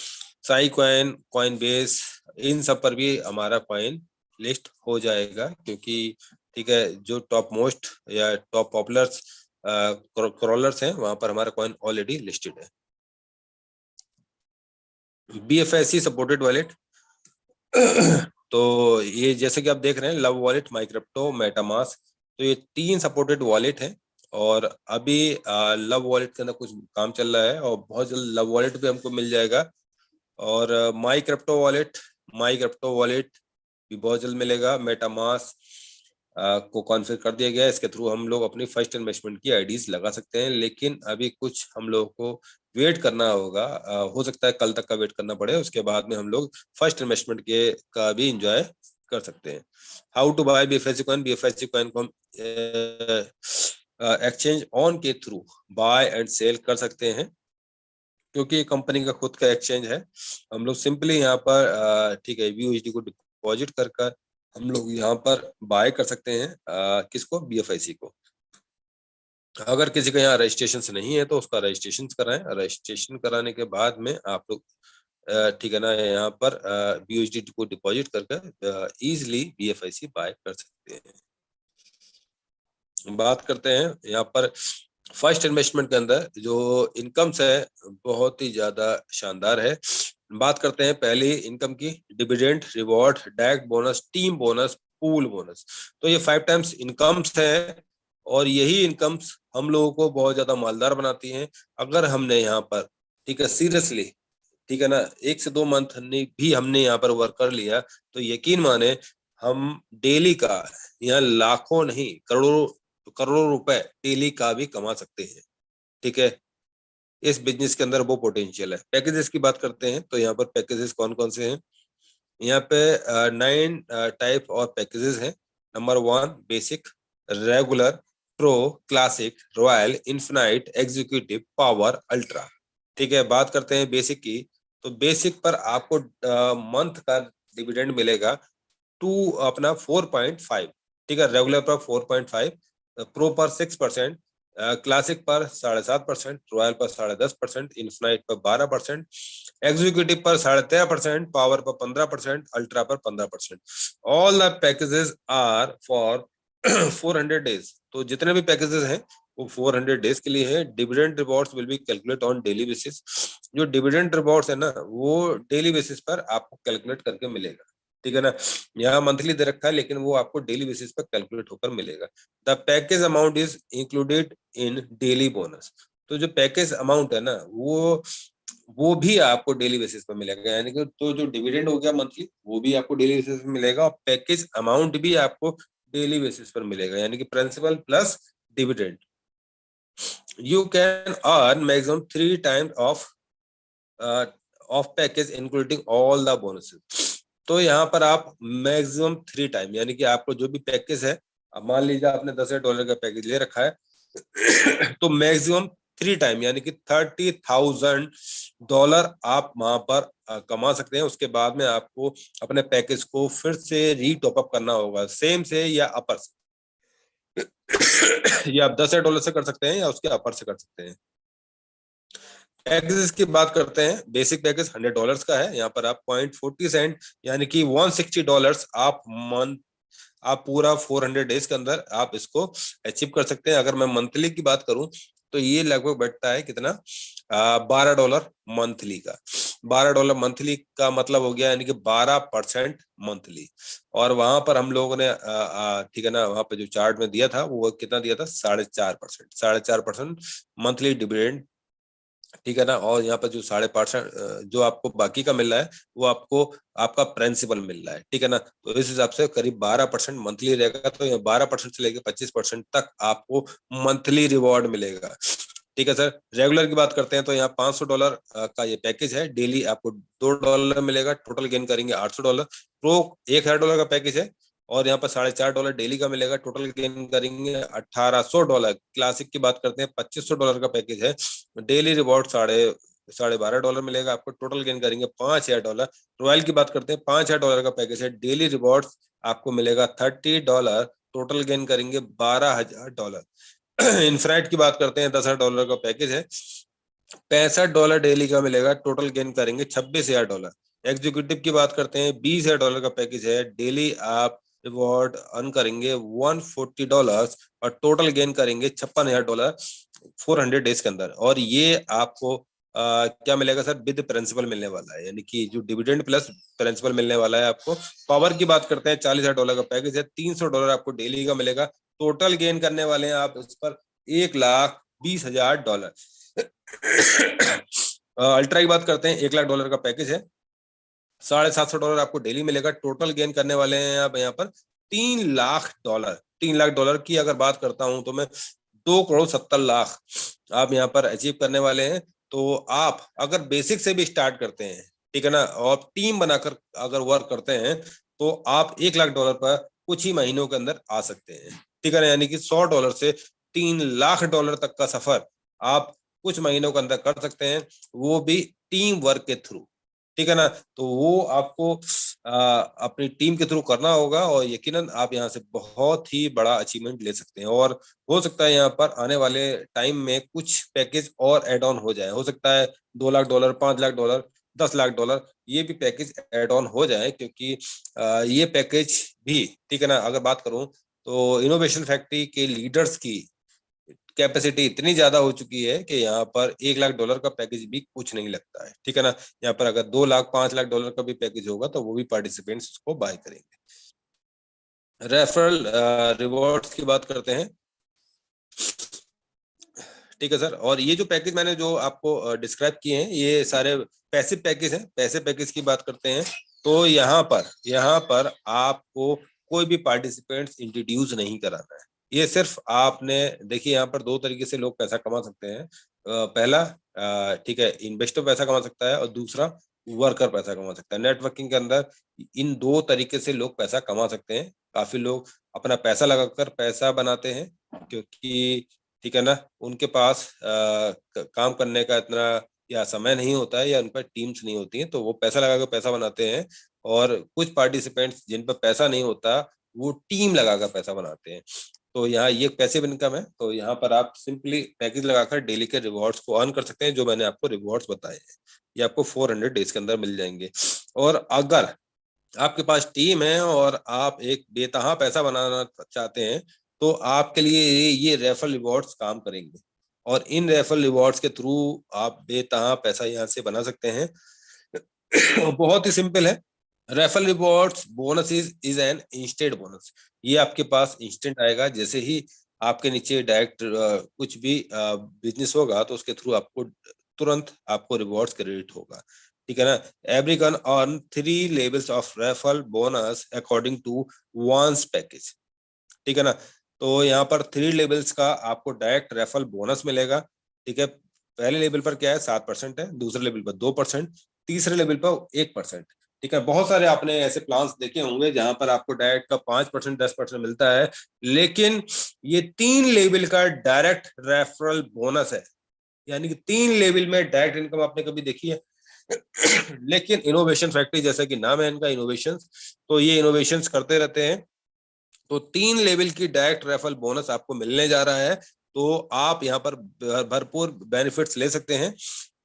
साई कॉइन, कॉइन बेस, इन सब पर भी हमारा कॉइन लिस्ट हो जाएगा, क्योंकि ठीक है, जो टॉप मोस्ट या टॉप पॉपुलर्स क्रॉलर्स हैं वहां पर हमारा कॉइन ऑलरेडी लिस्टेड है। बीएफएससी सपोर्टेड वॉलेट तो ये जैसे कि आप देख रहे हैं, लव वॉलेट, माइक्रिप्टो, मेटामास्क, तो ये 3 सपोर्टेड वॉलेट हैं। और अभी लव वॉलेट के अंदर कुछ काम चल रहा है, और बहुत जल्द लव वॉलेट भी हमको मिल जाएगा। और माई क्रिप्टो वॉलेट भी बहुत जल्द मिलेगा। मेटामास्क को कॉन्फ़िगर कर दिया गया है, इसके थ्रू हम लोग अपनी फर्स्ट इन्वेस्टमेंट की आईडीज लगा सकते हैं। लेकिन अभी कुछ हम लोगों को वेट करना होगा, हो सकता है कल तक का वेट करना पड़े, उसके बाद में हम लोग फर्स्ट इन्वेस्टमेंट के का भी इंजॉय कर सकते हैं। How to buy BFSC coin? BFSC coin को हम एक्सचेंज ऑन के थ्रू बाय एंड सेल कर सकते हैं, क्योंकि ये कंपनी का खुद का एक्सचेंज है। हम लोग सिंपली यहाँ पर ठीक है यूएसडी को डिपॉजिट कर कर हम लोग यहाँ पर बाय कर सकते हैं, किसको? बीएफआईसी को। अगर किसी का यहाँ रजिस्ट्रेशन नहीं है तो उसका रजिस्ट्रेशन कराएं। रजिस्ट्रेशन कराने के बाद में आप लोग ठीक है ना, यहाँ पर बीयूएसडी को डिपॉजिट करके इजिली बीएफआईसी बाय कर सकते हैं। बात करते हैं यहाँ पर फर्स्ट इन्वेस्टमेंट के अंदर जो इनकम्स है, बहुत ही ज्यादा शानदार है। बात करते हैं पहली इनकम की, dividend, reward, direct bonus, team bonus, pool bonus. तो ये 5 टाइम्स इनकम्स है, और यही इनकम्स हम लोगों को बहुत ज्यादा मालदार बनाती हैं। अगर हमने यहाँ पर ठीक है सीरियसली, ठीक है ना, 1 से 2 मंथ भी हमने यहाँ पर वर्क कर लिया, तो यकीन माने हम डेली का, यहाँ लाखों नहीं करोड़ों करोड़ों रुपए डेली का भी कमा सकते हैं, ठीक है। इस बिजनेस के अंदर वो पोटेंशियल है। पैकेजेस की बात करते हैं तो यहाँ पर पैकेजेस कौन कौन से हैं? यहाँ पे 9 टाइप और पैकेजेस हैं। Number 1 basic, regular, pro, classic, royal, infinite, executive, power, ultra, ठीक है। बात करते हैं बेसिक की, तो बेसिक पर आपको मंथ का डिविडेंड मिलेगा अपना 4.5, ठीक है। रेगुलर पर 4.5, प्रो पर 6%, क्लासिक पर 7.5%, रॉयल पर 10.5%, इन्फिनाइट पर 12%, एग्जीक्यूटिव पर 13.5%, पावर पर 15%, अल्ट्रा पर 15%। All the packages are for 400 days. तो जितने भी पैकेजेस हैं वो 400 डेज के लिए है। Dividend rewards will be calculate on daily basis. जो डिविडेंड रिवॉर्ड्स है ना, वो डेली बेसिस पर आपको कैलकुलेट करके मिलेगा, ठीक है ना। यहाँ मंथली दे रखा है, लेकिन वो आपको डेली बेसिस पर कैलकुलेट होकर मिलेगा। The package amount is included in daily bonus. तो जो पैकेज अमाउंट है ना, वो वो भी आपको डेली बेसिस पर मिलेगा, यानी कि तो जो डिविडेंड हो गया मंथली वो भी आपको डेली बेसिस पर मिलेगा, और पैकेज अमाउंट भी आपको डेली बेसिस पर मिलेगा, यानी कि principal plus dividend. You can earn maximum 3 times of package including all the bonuses. तो यहाँ पर आप मैक्सिमम 3 टाइम, यानी कि आपको जो भी पैकेज है, अब मान लीजिए आपने $10,000 का पैकेज ले रखा है तो मैक्सिमम 3 टाइम यानी कि $30,000 आप वहां पर कमा सकते हैं। उसके बाद में आपको अपने पैकेज को फिर से रीटॉप अप करना होगा, सेम से या अपर से या आप $10,000 से कर सकते हैं या उसके अपर से कर सकते हैं। पैकेज की बात करते हैं, बेसिक पैकेज $100 का है, यहाँ पर आप 0.40 सेंट यानी कि $160 आप मंथ, आप पूरा 400 डेज के अंदर आप इसको अचीव कर सकते हैं। अगर मैं मंथली की बात करूं तो ये लगभग बैठता है कितना, $12 मंथली का। $12 मंथली का मतलब हो गया यानी कि 12% मंथली। और वहां पर हम लोगों ने ठीक है ना, वहां पे जो चार्ट में दिया था वो कितना दिया था, 4.5%, 4.5% मंथली डिविडेंड, ठीक है ना। और यहाँ पर जो 5.5% जो आपको बाकी का मिल रहा है वो आपको आपका प्रिंसिपल मिल रहा है, ठीक है ना। तो इस हिसाब से करीब 12% मंथली रहेगा, तो ये 12% से लेकर 25% तक आपको मंथली रिवॉर्ड मिलेगा, ठीक है सर। रेगुलर की बात करते हैं तो यहाँ $500 का ये पैकेज है, डेली आपको $2 मिलेगा, टोटल गेन करेंगे $800। प्रो $1,000 का पैकेज है और यहाँ पर $4.5 डेली का मिलेगा, टोटल गेन करेंगे $1,800। क्लासिक की बात करते हैं, $2,500 का पैकेज है, डेली रिवॉर्ड साढ़े $12 मिलेगा आपको, टोटल गेन करेंगे $5,000। रॉयल की बात करते हैं, $5,000 का पैकेज है, डेली रिवॉर्ड आपको मिलेगा $30, टोटल गेन करेंगे $12,000। इनफ्राइट की बात करते हैं, $10,000 का पैकेज है, $65 डेली का मिलेगा, टोटल गेन करेंगे $26,000। एग्जीक्यूटिव की बात करते हैं, $20,000 का पैकेज है, डेली आप रिवॉर्ड अर्न करेंगे $140 और टोटल गेन करेंगे $56,000 400 डेज के अंदर। और ये आपको क्या मिलेगा सर, विद प्रिंसिपल मिलने वाला है, यानी कि जो डिविडेंड प्लस प्रिंसिपल मिलने वाला है आपको। पावर की बात करते हैं, $40,000 का पैकेज है, $300 आपको डेली का मिलेगा, टोटल गेन करने वाले हैं आप इस पर $1,20,000। अल्ट्रा की बात करते हैं, $1,00,000 का पैकेज है, $750 आपको डेली मिलेगा, टोटल गेन करने वाले हैं आप यहाँ पर $3,00,000। $3,00,000 की अगर बात करता हूं तो मैं 2,70,00,000 आप यहाँ पर अचीव करने वाले हैं। तो आप अगर बेसिक से भी स्टार्ट करते हैं, ठीक है ना, और टीम बनाकर अगर वर्क करते हैं तो आप $1,00,000 पर कुछ ही महीनों के अंदर आ सकते हैं, ठीक है ना। यानी कि $100 से $3,00,000 तक का सफर आप कुछ महीनों के अंदर कर सकते हैं, वो भी टीम वर्क के थ्रू, ठीक है ना। तो वो आपको अपनी टीम के थ्रू करना होगा और यकीनन आप यहाँ से बहुत ही बड़ा अचीवमेंट ले सकते हैं। और हो सकता है यहाँ पर आने वाले टाइम में कुछ पैकेज और एड ऑन हो जाए, हो सकता है $2,00,000, $5,00,000, $10,00,000 ये भी पैकेज एड ऑन हो जाए, क्योंकि ये पैकेज भी, ठीक है ना, अगर बात करूं तो इनोवेशन फैक्ट्री के लीडर्स की कैपेसिटी इतनी ज्यादा हो चुकी है कि यहाँ पर $1,00,000 का पैकेज भी कुछ नहीं लगता है, ठीक है ना। यहाँ पर अगर 2 लाख $5,00,000 का भी पैकेज होगा तो वो भी पार्टिसिपेंट्स उसको बाय करेंगे। रेफरल रिवॉर्ड्स की बात करते हैं, ठीक है सर। और ये जो पैकेज मैंने जो आपको डिस्क्राइब किए हैं ये सारे पैसिव पैकेज हैं। पैसिव पैकेज की बात करते हैं तो यहाँ पर आपको कोई भी पार्टिसिपेंट्स इंट्रोड्यूस नहीं कराना है। ये सिर्फ आपने देखिए, यहाँ पर 2 तरीके से लोग पैसा कमा सकते हैं। पहला, ठीक है, इन्वेस्टर पैसा कमा सकता है और दूसरा वर्कर पैसा कमा सकता है। नेटवर्किंग के अंदर इन 2 तरीके से लोग पैसा कमा सकते हैं। काफी लोग अपना पैसा लगाकर पैसा बनाते हैं, क्योंकि ठीक है ना, उनके पास काम करने का इतना या समय नहीं होता है या उन पर टीम्स नहीं होती हैं, तो वो पैसा लगाकर पैसा बनाते हैं। और कुछ पार्टिसिपेंट्स जिन पर पैसा नहीं होता वो टीम लगाकर पैसा बनाते हैं। तो यहाँ ये पैसिव इनकम है, तो यहाँ पर आप सिंपली पैकेज लगाकर डेली के रिवॉर्ड्स को अर्न कर सकते हैं, जो मैंने आपको रिवॉर्ड्स बताए हैं। ये आपको 400 डेज के अंदर मिल जाएंगे। और अगर आपके पास टीम है और आप एक बेतहा पैसा बनाना चाहते हैं तो आपके लिए ये रेफरल रिवॉर्ड्स काम करेंगे। और इन रेफरल रिवॉर्ड्स के थ्रू आप बेतहा पैसा यहाँ से बना सकते हैं। बहुत ही सिंपल है। Referral rewards bonus is an instant bonus. ये आपके पास इंस्टेंट आएगा, जैसे ही आपके नीचे डायरेक्ट कुछ भी बिजनेस होगा तो उसके थ्रू आपको तुरंत आपको रिवॉर्ड्स क्रेडिट होगा, ठीक है ना। Every can earn 3 levels of referral bonus according to one's package, ठीक है ना। तो यहाँ पर 3 लेवल्स का आपको डायरेक्ट रेफरल बोनस मिलेगा, ठीक है। पहले लेवल पर क्या है 7% है, दूसरे लेवल पर 2%, तीसरे लेवल पर 1%, ठीक है। बहुत सारे आपने ऐसे प्लान्स देखे होंगे जहां पर आपको डायरेक्ट का 5% 10% मिलता है, लेकिन ये 3 लेवल का डायरेक्ट रेफरल बोनस है, यानी कि 3 लेवल में डायरेक्ट इनकम आपने कभी देखी है? लेकिन इनोवेशन फैक्ट्री, जैसा कि नाम है इनका इनोवेशन, तो ये इनोवेशन करते रहते हैं। तो 3 लेवल की डायरेक्ट रेफरल बोनस आपको मिलने जा रहा है, तो आप यहाँ पर भरपूर बेनिफिट्स ले सकते हैं।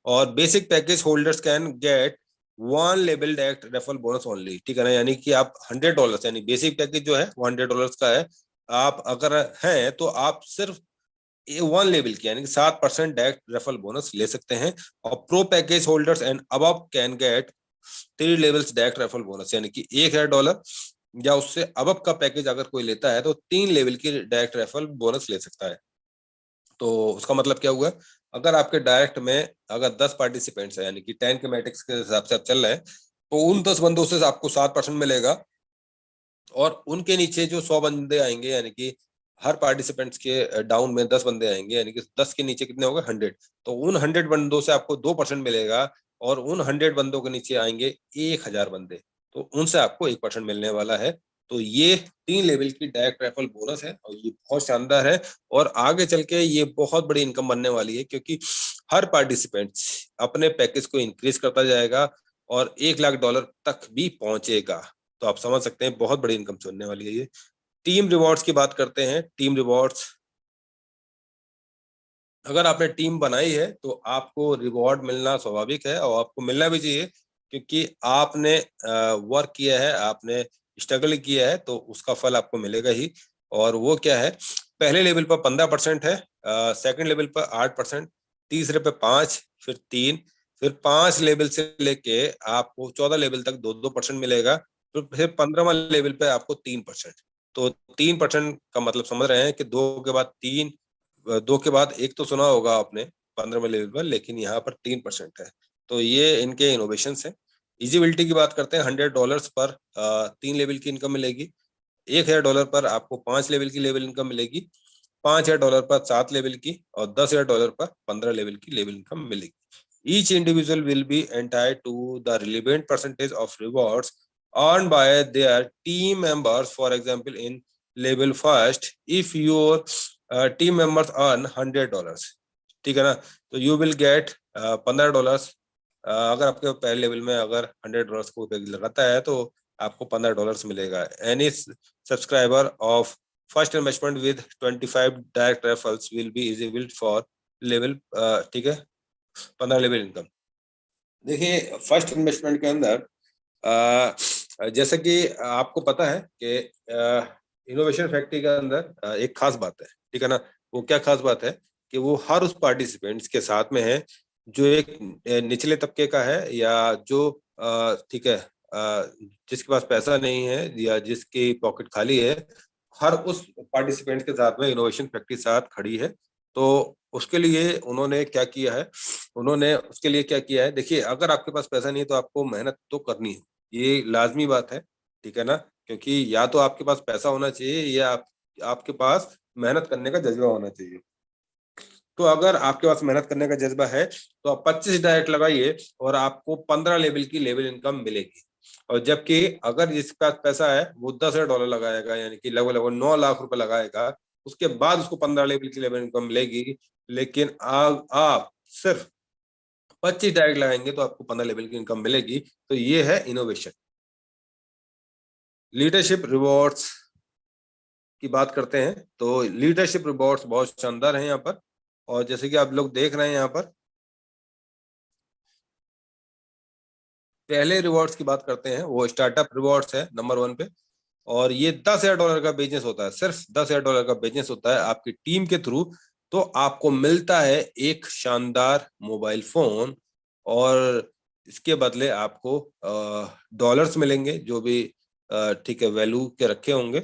और basic package holders can get 1 level direct referral bonus only, ठीक है ना। यानी कि आप $100, यानी बेसिक पैकेज जो है $100 का है, आप अगर हैं तो आप सिर्फ 1 लेवल की यानी कि 7% डायरेक्ट रेफरल बोनस ले सकते हैं। और pro package holders and above can get 3 levels direct referral bonus, यानी कि $1000 या उससे अबव का पैकेज अगर कोई लेता है तो 3 लेवल की डायरेक्ट रेफरल बोनस ले सकता है। तो उसका मतलब क्या हुआ, अगर आपके डायरेक्ट में अगर 10 पार्टिसिपेंट्स है, यानी कि 10 के मैट्रिक्स के हिसाब से आप चल रहे हैं, तो उन 10 बंदों से आपको 7% मिलेगा। और उनके नीचे जो 100 बंदे आएंगे, यानी कि हर पार्टिसिपेंट्स के डाउन में 10 बंदे आएंगे, यानी कि 10 के नीचे कितने हो गए 100, तो उन 100 बंदों से आपको 2% मिलेगा। और उन 100 बंदों के नीचे आएंगे 1000 बंदे, तो उनसे आपको 1% मिलने वाला है। तो ये 3 लेवल की डायरेक्ट रेफरल बोनस है और ये बहुत शानदार है। और आगे चल के ये बहुत बड़ी इनकम बनने वाली है, क्योंकि हर पार्टिसिपेंट अपने पैकेज को इंक्रीज करता जाएगा और $1,00,000 तक भी पहुंचेगा। तो आप समझ सकते हैं बहुत बड़ी इनकम से होने वाली है ये। टीम रिवॉर्ड्स की बात करते हैं। टीम रिवॉर्ड्स, अगर आपने टीम बनाई है तो आपको रिवॉर्ड मिलना स्वाभाविक है और आपको मिलना भी चाहिए, क्योंकि आपने वर्क किया है, आपने स्ट्रगल किया है, तो उसका फल आपको मिलेगा ही। और वो क्या है, पहले लेवल पर 15% है, सेकंड लेवल पर 8%, तीसरे पे 5, फिर 3, फिर 5 लेवल से लेके आपको 14 लेवल तक 2-2% मिलेगा, फिर 15वां लेवल पे आपको 3%। तो 3% का मतलब समझ रहे हैं कि 2 के बाद 3, 2 के बाद 1 तो सुना होगा आपने 15वें लेवल पर, लेकिन यहाँ पर 3% है। तो ये इनके इनोवेशन है। इजिबिलिटी की बात करते हैं, $100 पर 3 लेवल की इनकम मिलेगी, $1000 पर आपको 5 लेवल की लेवल इनकम मिलेगी, $5000 पर 7 लेवल की, और $10,000 पर 15 लेवल की लेवल इनकम मिलेगी। Each individual will be entitled to the relevant percentage of rewards earned by their team members. For example, in level first, if your team members earn $100, ठीक है ना, तो you will get $15। अगर आपके पहले level में अगर $100 को लगाता है तो आपको $15 मिलेगा। Any subscriber of first investment with 25 direct referrals will be eligible for level, ठीक है, 15 लेवल इनकम। देखिए फर्स्ट इन्वेस्टमेंट के अंदर जैसा कि आपको पता है कि इनोवेशन फैक्ट्री के अंदर एक खास बात है, ठीक है ना। वो क्या खास बात है कि वो हर उस पार्टिसिपेंट्स के साथ में है जो एक निचले तबके का है, या जो ठीक है जिसके पास पैसा नहीं है या जिसकी पॉकेट खाली है, हर उस पार्टिसिपेंट के साथ में इनोवेशन फैक्ट्री साथ खड़ी है। तो उसके लिए उन्होंने क्या किया है, उन्होंने उसके लिए क्या किया है, देखिए अगर आपके पास पैसा नहीं है तो आपको मेहनत तो करनी है, ये लाजमी बात है, ठीक है ना। क्योंकि या तो आपके पास पैसा होना चाहिए या आपके पास मेहनत करने का जज्बा होना चाहिए। तो अगर आपके पास मेहनत करने का जज्बा है तो आप 25 डायरेक्ट लगाइए और आपको 15 लेवल की लेवल इनकम मिलेगी। और जबकि अगर जिसके पास पैसा है वो $10,000 लगाएगा, यानी कि लगभग लगभग 9 लाख रुपए लगाएगा, उसके बाद उसको 15 लेवल की लेवल इनकम मिलेगी। लेकिन आप सिर्फ 25 डायरेक्ट लगाएंगे तो आपको 15 लेवल की इनकम मिलेगी। तो ये है इनोवेशन। लीडरशिप रिवॉर्ड्स की बात करते हैं, तो लीडरशिप रिवॉर्ड्स बहुत शानदार है यहाँ पर। और जैसे कि आप लोग देख रहे हैं यहाँ पर, पहले रिवॉर्ड्स की बात करते हैं, वो स्टार्टअप रिवॉर्ड्स है नंबर 1 पे। और ये $10,000 का बिजनेस होता है, सिर्फ $10,000 का बिजनेस होता है आपकी टीम के थ्रू। तो आपको मिलता है एक शानदार मोबाइल फोन, और इसके बदले आपको डॉलर्स मिलेंगे जो भी ठीक है वैल्यू के रखे होंगे।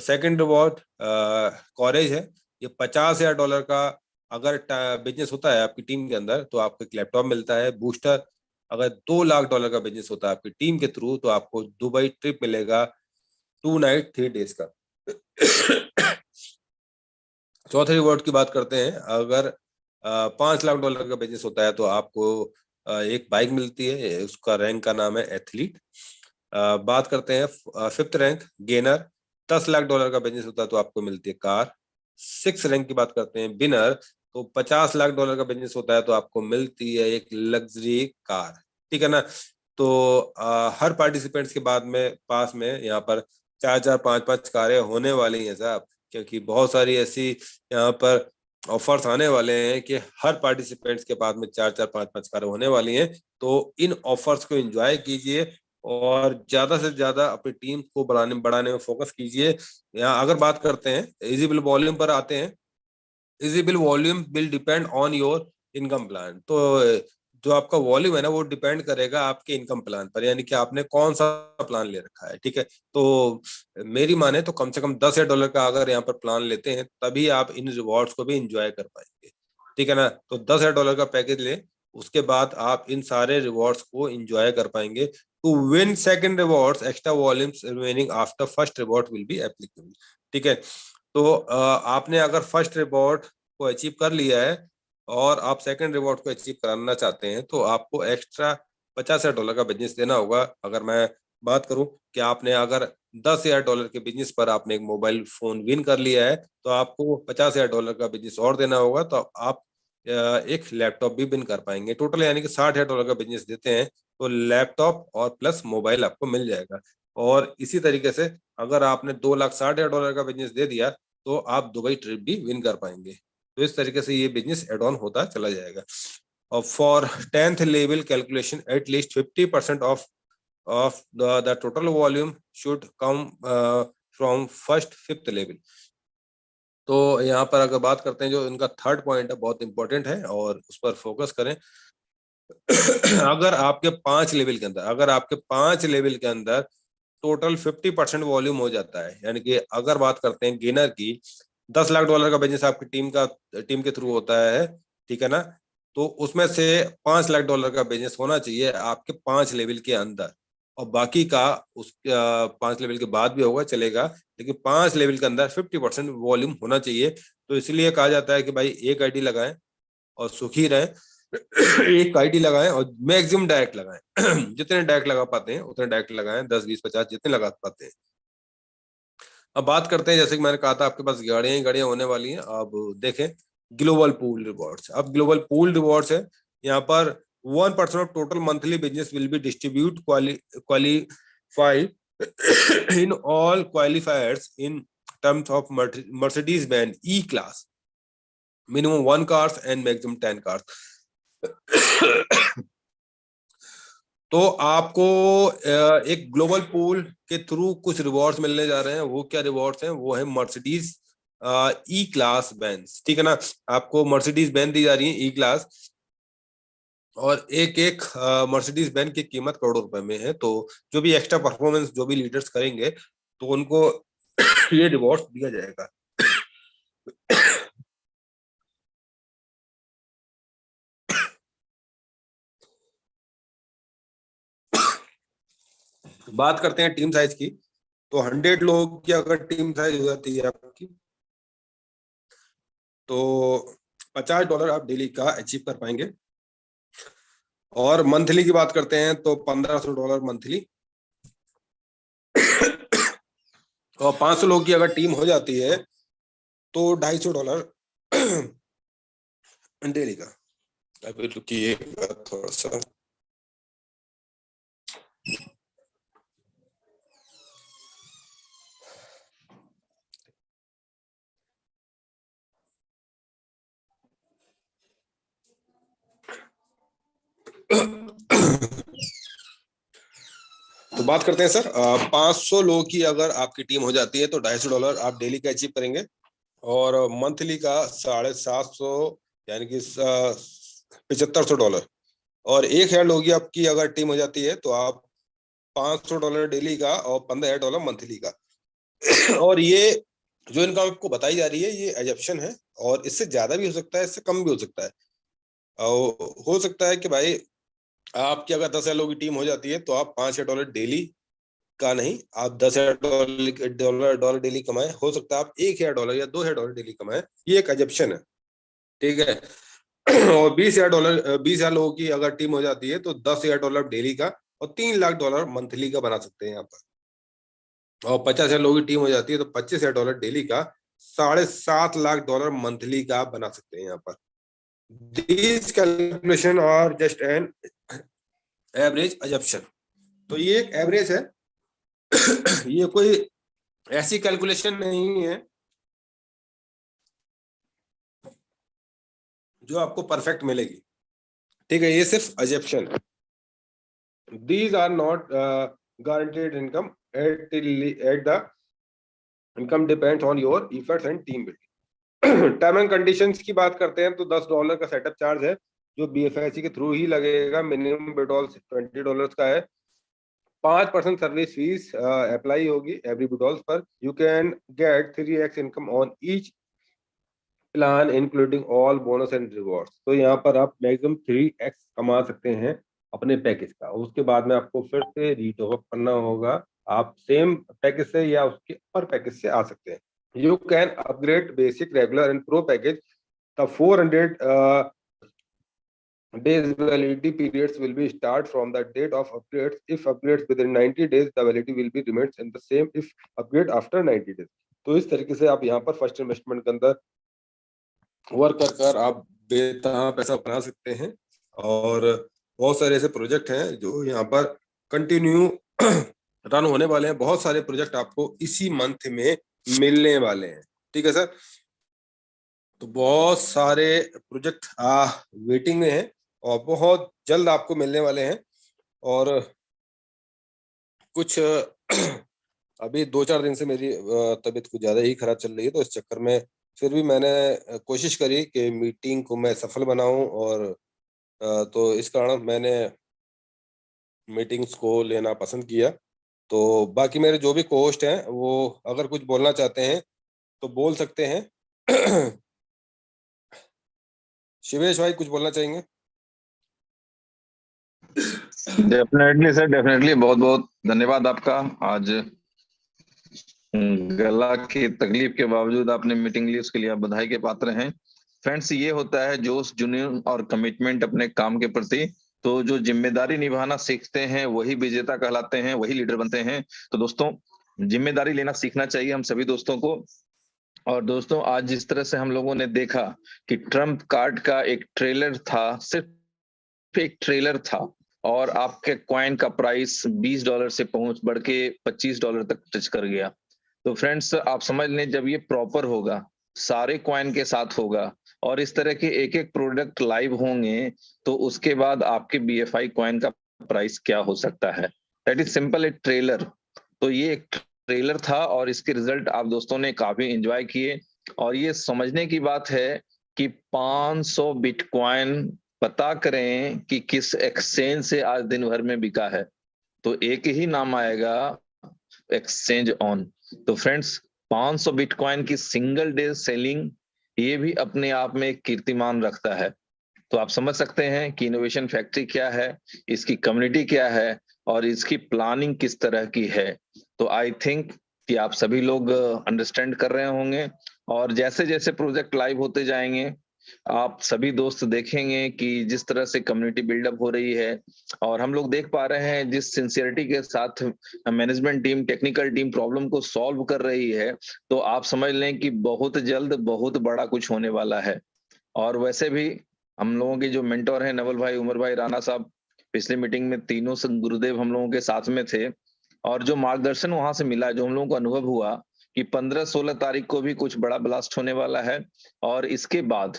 सेकंड रिवॉर्ड कॉरेज है, ये $50,000 का अगर बिजनेस होता है आपकी टीम के अंदर तो आपको एक लैपटॉप मिलता है बूस्टर। अगर $2 लाख का बिजनेस होता है आपकी टीम के थ्रू तो आपको दुबई ट्रिप मिलेगा 2 नाइट 3 डेज का। चौथे रिवॉर्ड की बात करते हैं। अगर $5 लाख का बिजनेस होता है तो आपको एक बाइक मिलती है, उसका रैंक का नाम है एथलीट। बात करते हैं फिफ्थ रैंक गेनर, $10 लाख का बिजनेस होता है तो आपको मिलती है कार। सिक्स रैंक की बात करते हैं बिनर, तो $50 लाख का बिजनेस होता है तो आपको मिलती है एक लग्जरी कार। ठीक है ना। तो हर पार्टिसिपेंट्स के बाद में पास में यहाँ पर 4-4 5-5 कारें होने वाली हैं साहब, क्योंकि बहुत सारी ऐसी यहाँ पर ऑफर्स आने वाले हैं कि हर पार्टिसिपेंट्स के बाद में 4-4 5-5 कारें होने वाली हैं। तो इन ऑफर्स को एंजॉय कीजिए और ज्यादा से ज्यादा अपनी टीम को बढ़ाने में फोकस कीजिए। यहाँ अगर बात करते हैं इजिबल वॉल्यूम पर आते हैं, eligible volume will depend on your income plan. तो जो आपका वॉल्यूम है ना वो डिपेंड करेगा आपके इनकम प्लान पर, यानी कि आपने कौन सा प्लान ले रखा है। ठीक है, तो मेरी माने तो कम से कम $10,000 का अगर यहाँ पर प्लान लेते हैं तभी आप इन रिवॉर्ड्स को भी इंजॉय कर पाएंगे। ठीक है ना, तो $10,000 का पैकेज ले, उसके बाद आप इन सारे रिवॉर्ड्स को इंजॉय कर पाएंगे। To win second rewards extra volumes remaining after first reward will be applicable. ठीक है, तो आपने अगर फर्स्ट रिवॉर्ड को अचीव कर लिया है और आप सेकंड रिवॉर्ड को अचीव कराना चाहते हैं तो आपको एक्स्ट्रा $50,000 का बिजनेस देना होगा। अगर मैं बात करूं कि आपने अगर $10,000 के बिजनेस पर आपने एक मोबाइल फोन विन कर लिया है तो आपको $50,000 का बिजनेस और देना होगा, तो आप एक लैपटॉप भी विन कर पाएंगे। टोटल यानी कि $60,000 का बिजनेस देते हैं तो लैपटॉप और प्लस मोबाइल आपको मिल जाएगा। और इसी तरीके से अगर आपने $2,60,000 का बिजनेस दे दिया तो आप दुबई ट्रिप भी विन कर पाएंगे। तो इस तरीके से ये बिजनेस एड ऑन होता चला जाएगा। और for 10th level calculation at least 50% of the total volume should come from first fifth level. तो यहाँ पर अगर बात करते हैं जो इनका थर्ड पॉइंट है बहुत इंपॉर्टेंट है और उस पर फोकस करें। अगर आपके 5 लेवल के अंदर टोटल 50% वॉल्यूम हो जाता है, यानी कि अगर बात करते हैं गेनर की, $10 लाख का बिजनेस आपकी टीम के थ्रू होता है। ठीक है ना, तो उसमें से $5 लाख का बिजनेस होना चाहिए आपके 5 लेवल के अंदर, और बाकी का उस 5 लेवल के बाद भी होगा चलेगा, लेकिन 5 लेवल के अंदर 50% वॉल्यूम होना चाहिए। तो इसलिए कहा जाता है कि भाई एक आईडी लगाएं और सुखी रहें। एक आईडी लगाएं और मैक्सिमम डायरेक्ट लगाएं। जितने डायरेक्ट लगा पाते हैं उतने डायरेक्ट लगाएं, 10 20 50 जितने लगा पाते हैं। अब बात करते हैं, जैसे कि मैंने कहा था आपके पास गाड़ियां ही गाड़ियां होने वाली हैं। अब देखें ग्लोबल पूल रिवॉर्ड्स। अब ग्लोबल पूल रिवॉर्ड्स है, यहाँ पर 1% of total monthly business will be distribute qualify in all qualifiers in terms of Mercedes-Benz E-Class, minimum 1 cars and maximum 10 cars। तो आपको एक ग्लोबल पूल के थ्रू कुछ रिवॉर्ड्स मिलने जा रहे हैं। वो क्या रिवॉर्ड्स हैं? वो है मर्सिडीज ई क्लास बेंज। ठीक है ना, आपको मर्सिडीज बेंज दी जा रही है ई क्लास, और एक एक मर्सिडीज बेंज की कीमत करोड़ों रुपए में है। तो जो भी एक्स्ट्रा परफॉर्मेंस जो भी लीडर्स करेंगे तो उनको ये रिवॉर्ड दिया जाएगा। बात करते हैं टीम साइज की, तो 100 लोग की अगर टीम साइज हो जाती है आपकी तो $50 आप डेली का अचीव कर पाएंगे। और मंथली की बात करते हैं तो $1,500 मंथली। और 500 लोग की अगर टीम हो जाती है तो $250 डेली का। अभी रुकिए थोड़ा सा। तो बात करते हैं सर, 500 लोगों की अगर आपकी टीम हो जाती है तो $250 आप डेली का अचीव करेंगे, और मंथली का 750 यानी कि $7,500। और 1,000 लोगों की आपकी अगर टीम हो जाती है तो आप $500 डेली का और $15,000 मंथली का। और ये जो इनकम आपको बताई जा रही है ये एजप्शन है, और इससे ज्यादा भी हो सकता है, इससे कम भी हो सकता है। और हो सकता है कि भाई आपकी अगर 10,000 लोगों की टीम हो जाती है तो आप $5,000 डेली का नहीं, आप $10,000 डेली कमाए। हो सकता है आप $1,000 या $2,000 डेली कमाए, ये एक एजप्शन है, ठीक है। और $20,000 लोगों की अगर टीम हो जाती है तो $10,000 डेली का और $3 लाख मंथली का बना सकते हैं यहाँ पर। और 50,000 लोगों की टीम हो जाती है तो $25,000 डेली का $7.5 लाख मंथली का आप बना सकते हैं यहाँ पर। These calculation are just an average assumption. तो ये एक एवरेज है। ये कोई ऐसी कैलकुलेशन नहीं है जो आपको परफेक्ट मिलेगी, ठीक है। ये सिर्फ अजप्शन है। These are not guaranteed income at the income depends on your efforts and team building। Term and conditions की बात करते हैं तो $10 का सेटअप चार्ज है जो BFIC के थ्रू ही लगेगा। मिनिमम विड्रॉल $20 का है। 5% सर्विस फीस अप्लाई होगी एवरी विड्रॉल्स पर। You can get 3x income on each plan including all bonus and rewards. तो यहाँ पर आप मैक्सिमम 3x कमा सकते हैं अपने पैकेज का। उसके बाद में आपको फिर से रीटॉप करना होगा, आप सेम पैकेज से या उसके ऊपर पैकेज से आ सकते हैं। You can upgrade basic, regular and pro package. The 400 days validity periods will be start from the date of upgrades. If upgrades within 90 days, the validity will be remains in the same if upgrade after 90 days। तो इस तरीके से आप यहाँ पर first investment के अंदर work कर आप बेतहा पैसा बना सकते हैं। और बहुत सारे ऐसे प्रोजेक्ट हैं जो यहाँ पर कंटिन्यू रन होने वाले हैं। बहुत सारे प्रोजेक्ट आपको इसी मंथ में मिलने वाले हैं, ठीक है सर। तो बहुत सारे प्रोजेक्ट वेटिंग में हैं और बहुत जल्द आपको मिलने वाले हैं। और कुछ अभी 2-4 दिन से मेरी तबीयत कुछ ज्यादा ही खराब चल रही है, तो इस चक्कर में फिर भी मैंने कोशिश करी कि मीटिंग को मैं सफल बनाऊं। और तो इस कारण मैंने मीटिंग्स को लेना पसंद किया। तो बाकी मेरे जो भी कोस्ट हैं वो अगर कुछ बोलना चाहते हैं तो बोल सकते हैं। शिवेश भाई कुछ बोलना चाहेंगे? Definitely sir, definitely. बहुत बहुत धन्यवाद आपका। आज गला की तकलीफ के बावजूद आपने मीटिंग ली, उसके लिए आप बधाई के पात्र हैं। फ्रेंड्स, ये होता है जोश, जुनून और कमिटमेंट अपने काम के प्रति। तो जो जिम्मेदारी निभाना सीखते हैं वही विजेता कहलाते हैं, वही लीडर बनते हैं। तो दोस्तों, जिम्मेदारी लेना सीखना चाहिए हम सभी दोस्तों को। और दोस्तों, आज जिस तरह से हम लोगों ने देखा कि ट्रम्प कार्ड का एक ट्रेलर था, सिर्फ एक ट्रेलर था, और आपके कॉइन का प्राइस $20 से बढ़ के $25 तक टच कर गया। तो फ्रेंड्स, आप समझ लें, जब ये प्रॉपर होगा, सारे कॉइन के साथ होगा और इस तरह के एक एक प्रोडक्ट लाइव होंगे, तो उसके बाद आपके BFI कॉइन का प्राइस क्या हो सकता है। That is simple A trailer. तो ये एक ट्रेलर था और इसके रिजल्ट आप दोस्तों ने काफी एंजॉय किए। और ये समझने की बात है कि 500 बिटकॉइन पता करें कि किस एक्सचेंज से आज दिन भर में बिका है, तो एक ही नाम आएगा, एक्सचेंज ऑन। तो फ्रेंड्स, 500 बिटकॉइन की सिंगल डे सेलिंग, ये भी अपने आप में एक कीर्तिमान रखता है। तो आप समझ सकते हैं कि इनोवेशन फैक्ट्री क्या है, इसकी कम्युनिटी क्या है और इसकी प्लानिंग किस तरह की है। तो आई थिंक कि आप सभी लोग अंडरस्टैंड कर रहे होंगे। और जैसे जैसे प्रोजेक्ट लाइव होते जाएंगे, आप सभी दोस्त देखेंगे कि जिस तरह से कम्युनिटी बिल्डअप हो रही है, और हम लोग देख पा रहे हैं जिस सिंसियरिटी के साथ management team, technical team problem को सॉल्व कर रही है, तो आप समझ लें कि बहुत जल्द बहुत बड़ा कुछ होने वाला है। और वैसे भी हम लोगों के जो मेंटोर हैं, नवल भाई, उमर भाई, राणा साहब, पिछली मीटिंग में तीनों गुरुदेव हम लोगों के साथ में थे। और जो मार्गदर्शन वहां से मिला, जो हम लोगों को अनुभव हुआ कि 15-16 तारीख को भी कुछ बड़ा ब्लास्ट होने वाला है, और इसके बाद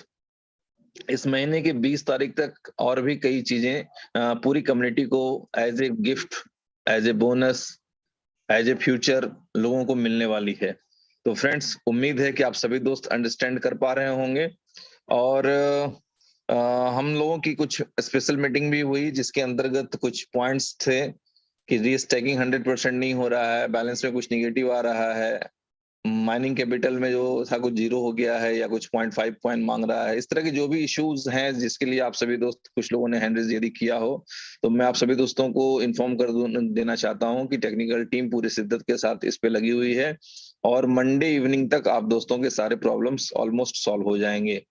इस महीने के 20 तारीख तक और भी कई चीजें पूरी कम्युनिटी को as a gift, as a bonus, as a future लोगों को मिलने वाली है। तो फ्रेंड्स, उम्मीद है कि आप सभी दोस्त अंडरस्टैंड कर पा रहे होंगे। और हम लोगों की कुछ स्पेशल मीटिंग भी हुई जिसके अंतर्गत कुछ पॉइंट्स थे कि रीस्टैकिंग 100% नहीं हो रहा है, बैलेंस में कुछ निगेटिव आ रहा है, माइनिंग कैपिटल में जो था कुछ 0 हो गया है या कुछ 0.5 पॉइंट मांग रहा है, इस तरह के जो भी इश्यूज हैं जिसके लिए आप सभी दोस्त, कुछ लोगों ने हैंड रेज यदि किया हो, तो मैं आप सभी दोस्तों को इन्फॉर्म कर देना चाहता हूं कि टेक्निकल टीम पूरी शिद्दत के साथ इस पे लगी हुई है और मंडे इवनिंग तक आप दोस्तों के सारे प्रॉब्लम्स ऑलमोस्ट सॉल्व हो जाएंगे।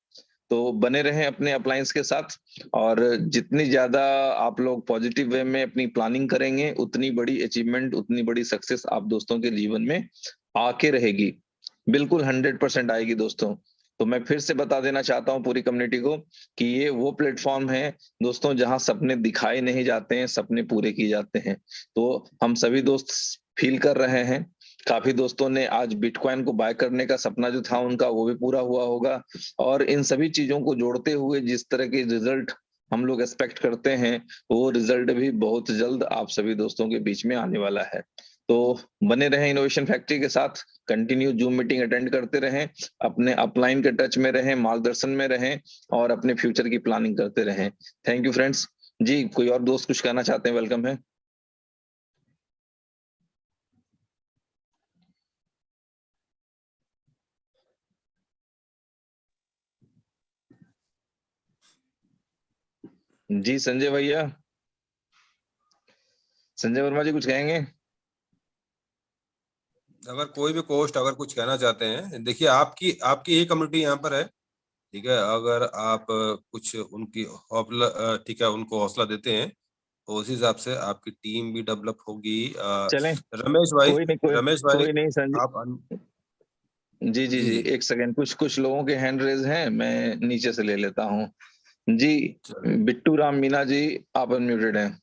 तो बने रहें अपने अप्लायंस के साथ, और जितनी ज्यादा आप लोग पॉजिटिव वे में अपनी प्लानिंग करेंगे, उतनी बड़ी अचीवमेंट, उतनी बड़ी सक्सेस आप दोस्तों के जीवन में आके रहेगी, बिल्कुल 100% आएगी दोस्तों। तो मैं फिर से बता देना चाहता हूं पूरी कम्युनिटी को कि ये वो प्लेटफॉर्म है दोस्तों जहां सपने दिखाए नहीं जाते हैं, सपने पूरे किए जाते हैं। तो हम सभी दोस्त फील कर रहे हैं, काफी दोस्तों ने आज बिटकॉइन को बाय करने का सपना जो था उनका वो भी पूरा हुआ होगा, और इन सभी चीजों को जोड़ते हुए जिस तरह के रिजल्ट हम लोग एक्सपेक्ट करते हैं, वो रिजल्ट भी बहुत जल्द आप सभी दोस्तों के बीच में आने वाला है। तो बने रहें इनोवेशन फैक्ट्री के साथ, कंटिन्यू जूम मीटिंग अटेंड करते रहें, अपने अपलाइन के टच में रहें, मार्गदर्शन में रहें और अपने फ्यूचर की प्लानिंग करते रहें। Thank you friends. जी, कोई और दोस्त कुछ कहना चाहते हैं, वेलकम है। जी संजय भैया, संजय वर्मा जी कुछ कहेंगे? अगर कोई भी कोस्ट अगर कुछ कहना चाहते हैं, देखिए आपकी आपकी एक कम्युनिटी यहाँ पर है, ठीक है। अगर आप कुछ उनकी ठीक है, उनको हौसला देते हैं तो उस हिसाब से आपकी टीम भी डेवलप होगी। चलें, रमेश भाई, कोई नहीं, रमेश भाई कोई नहीं संजय आप जी जी जी जी, जी एक सेकंड, कुछ कुछ लोगों के हैंड रेज हैं, मैं नीचे से ले लेता हूँ। जी, चलिए। बिट्टू राम मीना जी, आप अनम्यूटेड हैं।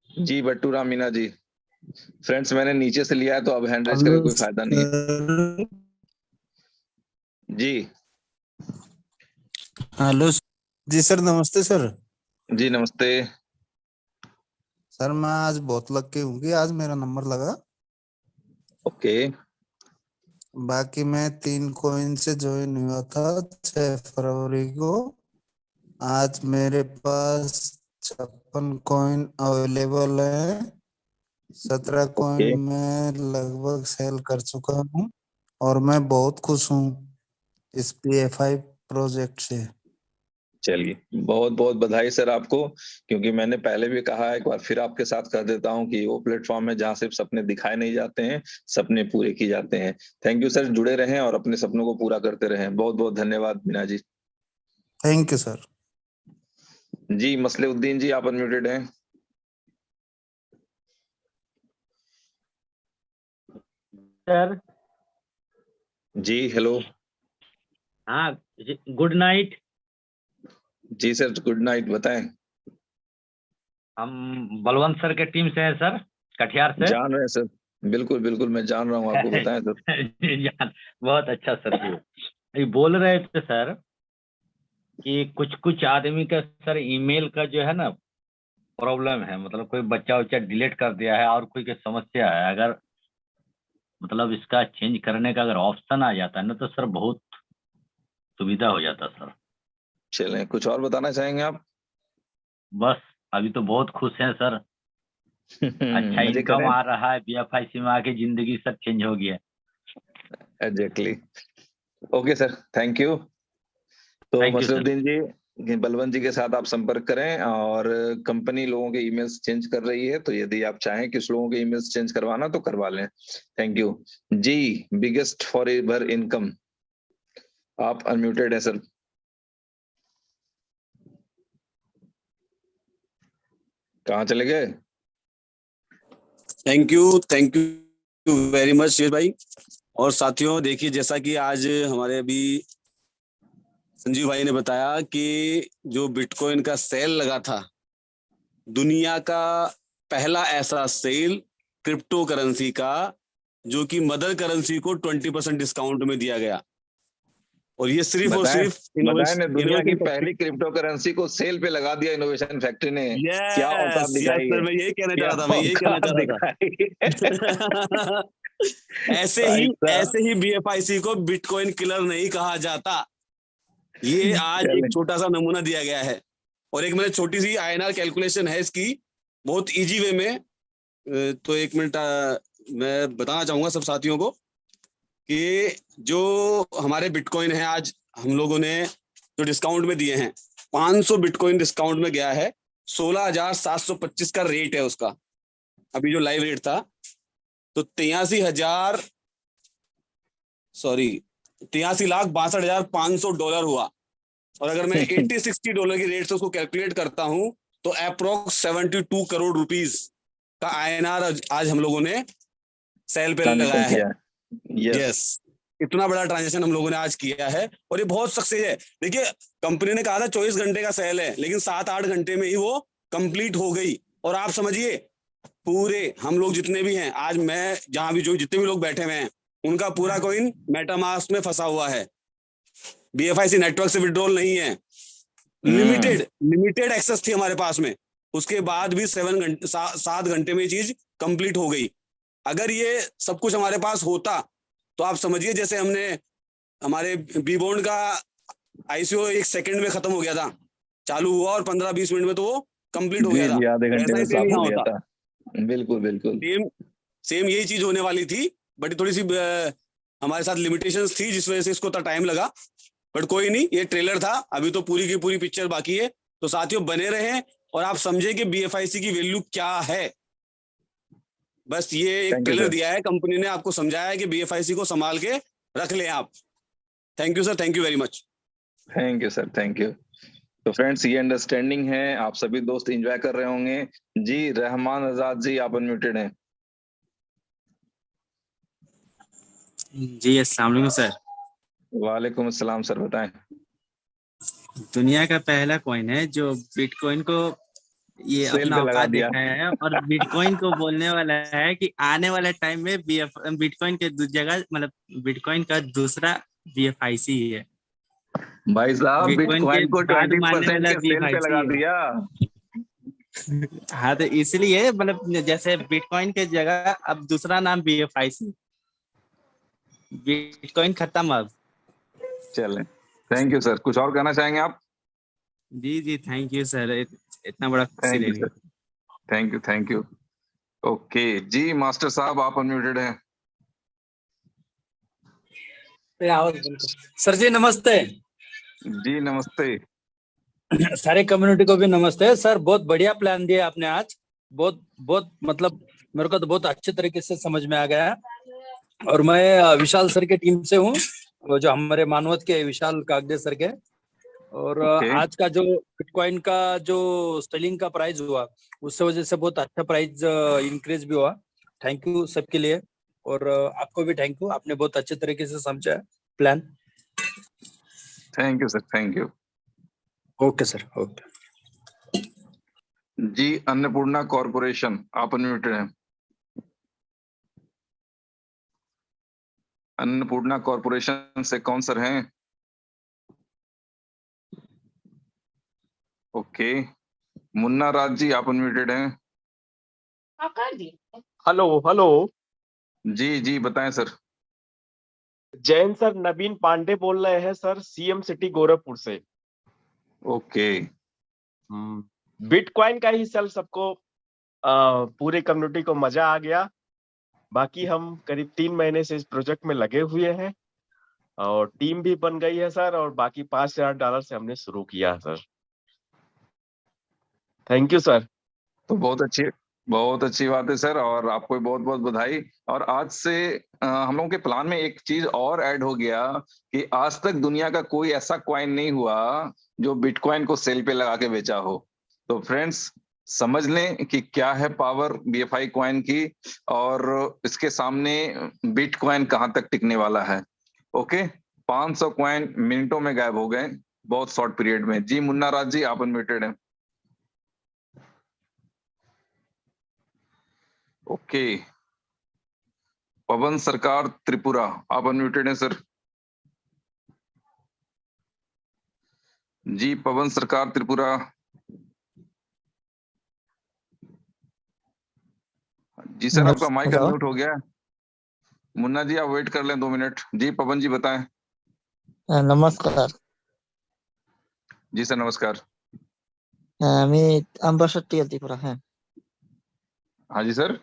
जी बट्टू राम मीना जी, फ्रेंड्स मैंने नीचे से लिया है तो अब हैंड रेज करके हेलो कोई फायदा नहीं है। सर। जी हेलो जी सर, नमस्ते सर। जी नमस्ते। सर मैं आज बहुत लकी हूँ कि आज मेरा नंबर लगा। ओके, बाकी मैं 3 कॉइन से ज्वाइन हुआ था 6 फरवरी को। आज मेरे पास 56 कॉइन अवेलेबल है। 17 कॉइन ओके, में लगभग सेल कर चुका हूँ और मैं बहुत खुश हूँ इस PFI प्रोजेक्ट से। चलिए बहुत बहुत बधाई सर आपको, क्योंकि मैंने पहले भी कहा है, एक बार फिर आपके साथ कर देता हूं कि वो प्लेटफॉर्म है जहां सिर्फ सपने दिखाए नहीं जाते हैं, सपने पूरे किए जाते हैं। थैंक यू सर, जुड़े रहें और अपने सपनों को पूरा करते रहें। बहुत बहुत धन्यवाद Meena ji. Thank you sir. जी मसलेउद्दीन जी, आप अनम्यूटेड हैं। सर। जी हेलो। हाँ, गुड नाइट। जी सर, गुड नाइट, बताएं। हम बलवंत सर के टीम से हैं सर, कटिहार से। जान रहे हैं सर, बिल्कुल बिल्कुल मैं जान रहा हूँ आपको, बताएं सर। बहुत अच्छा सर जी। ये बोल रहे थे सर कि कुछ कुछ आदमी का सर ईमेल का जो है ना प्रॉब्लम है, मतलब कोई बच्चा उच्चा डिलीट कर दिया है और कोई की समस्या है। अगर मतलब इसका चेंज करने का अगर ऑप्शन आ जाता है ना तो सर बहुत सुविधा हो जाता सर। चलें, कुछ और बताना चाहेंगे आप? बस अभी तो बहुत खुश हैं सर। अच्छा मजे इनकम करें। आ रहा है, BFIC में आके जिंदगी सब चेंज हो गया। Exactly. Okay sir, thank you. तो थैंक यू सर। मसरुद्दीन जी, बलवंत जी के साथ आप संपर्क करें, और कंपनी लोगों के ईमेल्स चेंज कर रही है, तो यदि आप चाहें कि उस लोगों के ईमेल्स चेंज करवाना तो करवा लें। Thank you. जी, बिगेस्ट फॉर एवर इनकम, आप अनम्यूटेड है सर। कहाँ चले गए? Thank you very much Suresh भाई। और साथियों देखिए, जैसा कि आज हमारे अभी संजीव भाई ने बताया कि जो बिटकॉइन का सेल लगा था, दुनिया का पहला ऐसा सेल क्रिप्टो करेंसी का जो कि मदर करेंसी को 20% डिस्काउंट में दिया गया, और ये सिर्फ और बताएं, सिर्फ बताएं ने दुनिया की इनोवेशन पहली क्रिप्टो करेंसी को सेल पे लगा दिया इनोवेशन फैक्ट्री ने। क्या औकात यस यस दिखाई सर, है, मैं यही कहना क्या चाह रहा था, मैं यही कहना औकात चाह रहा दिखाई था। ऐसे भाई साहब। ही BFIC को बिटकॉइन किलर नहीं कहा जाता। ये आज एक चलें, छोटा सा नमूना दिया गया है, और एक मैंने छोटी सी INR कैलकुलेशन है इसकी, बहुत इजी वे में। तो एक मिनट मैं बताना चाहूंगा सब साथियों को कि जो हमारे बिटकॉइन है आज हम लोगों ने जो डिस्काउंट में दिए हैं 500 बिटकॉइन डिस्काउंट में गया है। 16,725 का रेट है उसका, अभी जो लाइव रेट था। तो 83,62,500 डॉलर हुआ। और अगर मैं 80-60 डॉलर की रेट से उसको कैलकुलेट करता हूं तो अप्रोक्स 72 करोड़ रुपीस का INR आज हम लोगों ने सेल पे लगाया है। यस, इतना बड़ा ट्रांजेक्शन हम लोगों ने आज किया है और ये बहुत सक्सेस है। देखिए, कंपनी ने कहा था 24 घंटे का सेल है, लेकिन 7-8 घंटे में ही वो कंप्लीट हो गई। और आप समझिए, पूरे हम लोग जितने भी हैं आज, मैं जहां भी जो जितने भी लोग बैठे हुए हैं, उनका पूरा कॉइन मेटामास्क में फंसा हुआ है। BFIC नेटवर्क से विड्रॉल नहीं है। लिमिटेड एक्सेस थी हमारे पास में, उसके बाद भी 7 घंटे में ये चीज कंप्लीट हो गई। अगर ये सब कुछ हमारे पास होता तो आप समझिए, जैसे हमने हमारे B-बॉन्ड का ICO 1 सेकंड में खत्म हो गया था, चालू हुआ और 15-20 मिनट में तो वो कंप्लीट हो गया था। आधे घंटे में ऐसा ही साफ हो होता। गया था। बिल्कुल बिल्कुल सेम यही चीज होने वाली थी, बट थोड़ी सी हमारे साथ लिमिटेशंस थी जिस वजह से इसको टाइम लगा। बट कोई नहीं, ये ट्रेलर था, अभी तो पूरी की पूरी पिक्चर बाकी है। तो साथियों बने रहें और आप समझे कि BFIC की वैल्यू क्या है। बस ये एक ट्रेलर दिया है, कंपनी ने आपको समझाया है कि BFIC को संभाल के रख लें आप। Thank you sir, thank you very much. Thank you sir, thank you. तो फ्रेंड्स, ये अंडरस्टैंडिंग है, आप सभी दोस्त एंजॉय कर रहे होंगे। जी रहमान आजाद जी, आप अनम्यूटेड हैं। जी अस्सलाम वालेकुम सर। वालेकुम अस्सलाम सर, बताएं। दुनिया का पहला कॉइन है जो बिटकॉइन को ये सेल अपना पे लगा औकात दिया। दिखाया है और बिटकॉइन को बोलने वाला है कि आने वाले टाइम में बिटकॉइन के जगह मतलब बिटकॉइन का दूसरा BFIC ही है। भाई साहब, बिटकॉइन के बिटकॉइन को बाद 20% मानने वाला के सेल पे BFIC लगा है। दिया। हाँ, तो इसलिए मतलब जैसे बिटकॉइन के जगह अब दूसरा नाम BFIC, बिटकॉइन खत्म अब। चलें, थैंक यू सर। कुछ और कहना चाहेंगे आप? जी थैंक यू सर, इतना बड़ा खुशी थैंक यू लेने। Sir, thank you, thank you. Okay जी, मास्टर साहब आप अनम्यूटेड हैं। सर जी नमस्ते। जी नमस्ते। सारे कम्युनिटी को भी नमस्ते सर। बहुत बढ़िया प्लान दिया आपने आज, बहुत बहुत मतलब मेरे को तो बहुत अच्छे तरीके से समझ में आ गया। और मैं विशाल सर के टीम से हूँ, वो जो हमारे मानवत के विशाल कागदे सर के। और आज का जो बिटकॉइन का जो सेलिंग का प्राइस हुआ, उससे वजह से बहुत अच्छा प्राइस इंक्रीज भी हुआ। थैंक यू सबके लिए, और आपको भी थैंक यू, आपने बहुत अच्छे तरीके से समझा plan. Thank you sir, thank you. Okay sir, okay. जी अन्नपूर्णा कॉर्पोरेशन, आप अनम्यूटेड हैं। अन्नपूर्णा कॉर्पोरेशन से कौन सर हैं? ओके, मुन्ना राज जी आप अनम्यूटेड हैं। Hello hello. जी जी बताएं सर। जैन सर, नवीन पांडे बोल रहे हैं सर, CM सिटी गोरखपुर से। ओके। बिटकॉइन का ही सर सबको पूरे कम्युनिटी को मजा आ गया। बाकी हम करीब 3 महीने से इस प्रोजेक्ट में लगे हुए हैं और टीम भी बन गई है सर, और बाकी $5,000 से हमने शुरू किया है सर। Thank you sir. तो बहुत अच्छी बात है सर, और आपको बहुत बहुत बधाई। और आज से हम लोगों के प्लान में एक चीज और ऐड हो गया कि आज तक दुनिया का कोई ऐसा कॉइन नहीं हुआ जो बिटकॉइन को सेल पे लगा के बेचा हो। तो फ्रेंड्स समझ लें कि क्या है पावर BFI कॉइन की, और इसके सामने बिटकॉइन कहां तक टिकने वाला है। ओके, 500 कॉइन मिनटों में गायब हो गए, बहुत शॉर्ट पीरियड में। जी मुन्ना राज जी आप अनम्यूटेड हैं। ओके, पवन सरकार त्रिपुरा आप अनम्यूटेड हैं सर। जी पवन सरकार त्रिपुरा। जी सर आपका माइक अनम्यूट हो गया है। मुन्ना जी आप वेट कर लें 2 मिनट। जी पवन जी बताएं। नमस्कार। जी सर नमस्कार। আমি আম্বাসা ত্রিপুরা। হ্যাঁ हाँ जी सर।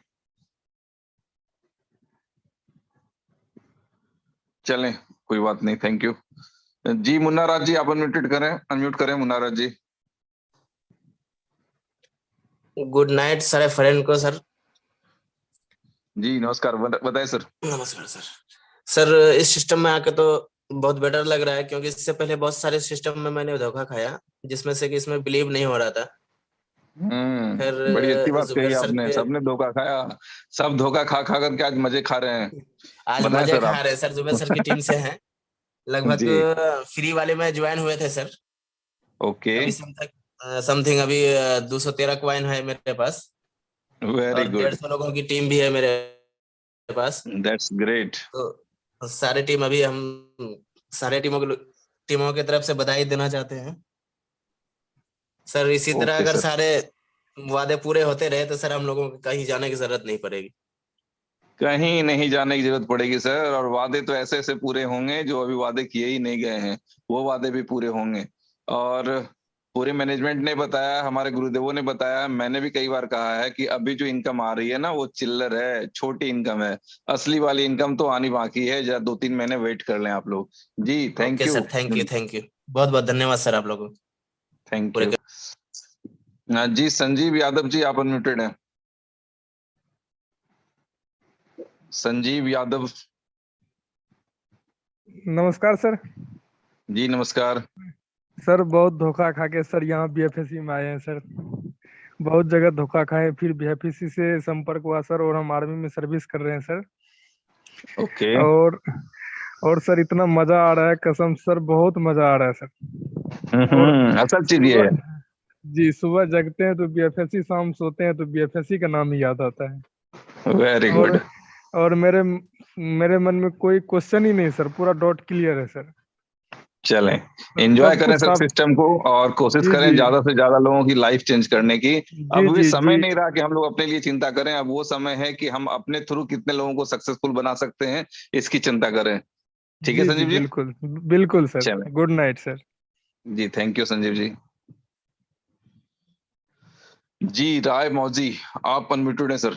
चलें, कोई बात नहीं, थैंक यू जी। मुन्ना राज जी आप अनम्यूट करें मुन्ना राज जी। गुड नाइट सारे फ्रेंड को सर। जी नमस्कार, बताएं सर। नमस्कार सर। सर इस सिस्टम में आके तो बहुत बेटर लग रहा है, क्योंकि इससे पहले बहुत सारे सिस्टम में मैंने धोखा खाया, जिसमें से कि इसमें बिलीव नहीं हो रहा था। फिर बड़ी अच्छी बात कही जुबेर सर आपने, के सबने धोखा खाया, सब धोखा खा खा करके आज मजे खा रहे हैं। आज बताएं मजे सर खा आप। रहे हैं सर। जुबेर सर की टीम से हैं लगभग। जी फ्री वाले में ज्वाइन हुए थे सर। ओके, अभी समथिंग अभी 213 कॉइन है मेरे पास, वेरी और गुड, 150 लोगों की टीम भी है मेरे पास। That's great. तो सारे टीम अभी हम सारे टीमों की तरफ से बधाई देना चाहते हैं सर। इसी तरह ओके अगर सर, सारे वादे पूरे होते रहे तो सर हम लोगों को कहीं जाने की जरूरत नहीं पड़ेगी। कहीं नहीं जाने की जरूरत पड़ेगी सर, और वादे तो ऐसे ऐसे पूरे होंगे जो अभी वादे किए ही नहीं गए हैं, वो वादे भी पूरे होंगे। और पूरे मैनेजमेंट ने बताया, हमारे गुरुदेवों ने बताया, मैंने भी कई बार कहा है कि अभी जो इनकम आ रही है ना वो चिल्लर है, छोटी इनकम है, असली वाली इनकम तो आनी बाकी है। 2-3 महीने वेट कर लें आप लोग। जी thank okay you, sir, thank you बहुत बहुत धन्यवाद सर आप लोगों को। थैंक पूरे यू। जी संजीव यादव जी आप अनम्यूटेड हैं। संजीव यादव। नमस्कार सर। जी नमस्कार। सर बहुत धोखा खा के सर यहाँ बीएफएससी में आए हैं सर। बहुत जगह धोखा खाए, फिर बीएफएससी से संपर्क हुआ सर, और हम आर्मी में सर्विस कर रहे हैं सर। ओके और सर इतना मजा आ रहा है, कसम सर बहुत मजा आ रहा है सर। और असल चीज ये है। जी सुबह जगते हैं तो बीएफएससी, शाम सोते हैं तो बीएफएससी का नाम ही याद आता है। वेरी और गुड। और मेरे मन में कोई क्वेश्चन ही नहीं सर, पूरा डॉट क्लियर है सर। चलें, एंजॉय सब करें कुछ सर सब। सिस्टम को, और कोशिश जी करें जी ज्यादा से ज्यादा लोगों की लाइफ चेंज करने की। जी अब भी जी समय जी नहीं रहा कि हम लोग अपने लिए चिंता करें, अब वो समय है कि हम अपने थ्रू कितने लोगों को सक्सेसफुल बना सकते हैं, इसकी चिंता करें। ठीक है जी जी संजीव जी। बिल्कुल बिल्कुल सर। चलें गुड नाइट सर। जी, थैंक यू संजीव जी। जी राय मौजी आप अनम्यूटेड हैं सर।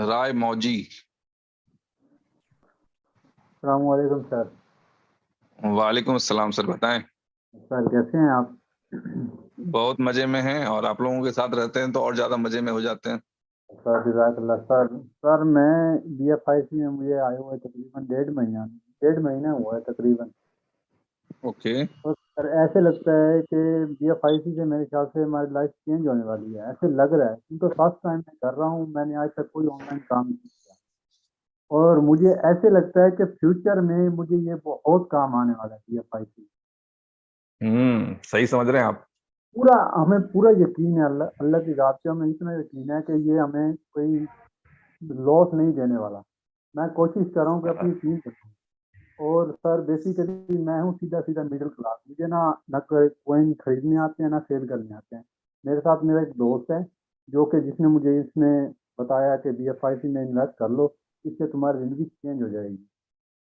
राय मौजी। अस्सलामुअलैकुम सर। वालेकुम अस्सलाम सर, बताएं। सर कैसे हैं आप? बहुत मजे में हैं, और आप लोगों के साथ रहते हैं तो और ज्यादा मजे में हो जाते हैं। सर जज़ाकल्लाह सर। सर मैं बीएफआईसी में मुझे आए हुए तकरीबन 1.5 महीना हुआ है तकरीबन। ओके तो सर ऐसे लगता है कि बीएफआईसी से मेरे ख्याल से हमारी लाइफ चेंज होने वाली है, ऐसे लग रहा है। क्योंकि फर्स्ट टाइम मैं कर रहा हूँ, मैंने आज तक कोई ऑनलाइन काम नहीं किया, और मुझे ऐसे लगता है कि फ्यूचर में मुझे ये बहुत काम आने वाला है बीएफआईसी। सही समझ रहे हैं आप। हमें पूरा यकीन है, अल्लाह अल्लाह की ज़ात पे हमें इतना यकीन है कि ये हमें कोई लॉस नहीं देने वाला। मैं कोशिश कर रहा हूँ कि अपनी टीम करूँ। और सर बेसिकली मैं हूँ सीधा सीधा मिडिल क्लास, मुझे ना कोइन खरीदने आते हैं ना सेल करने आते हैं। मेरे साथ मेरा एक दोस्त है जो कि जिसने मुझे इसमें बताया कि बीएफआईसी में इन्वेस्ट कर लो, इससे तुम्हारी ज़िंदगी चेंज हो जाएगी।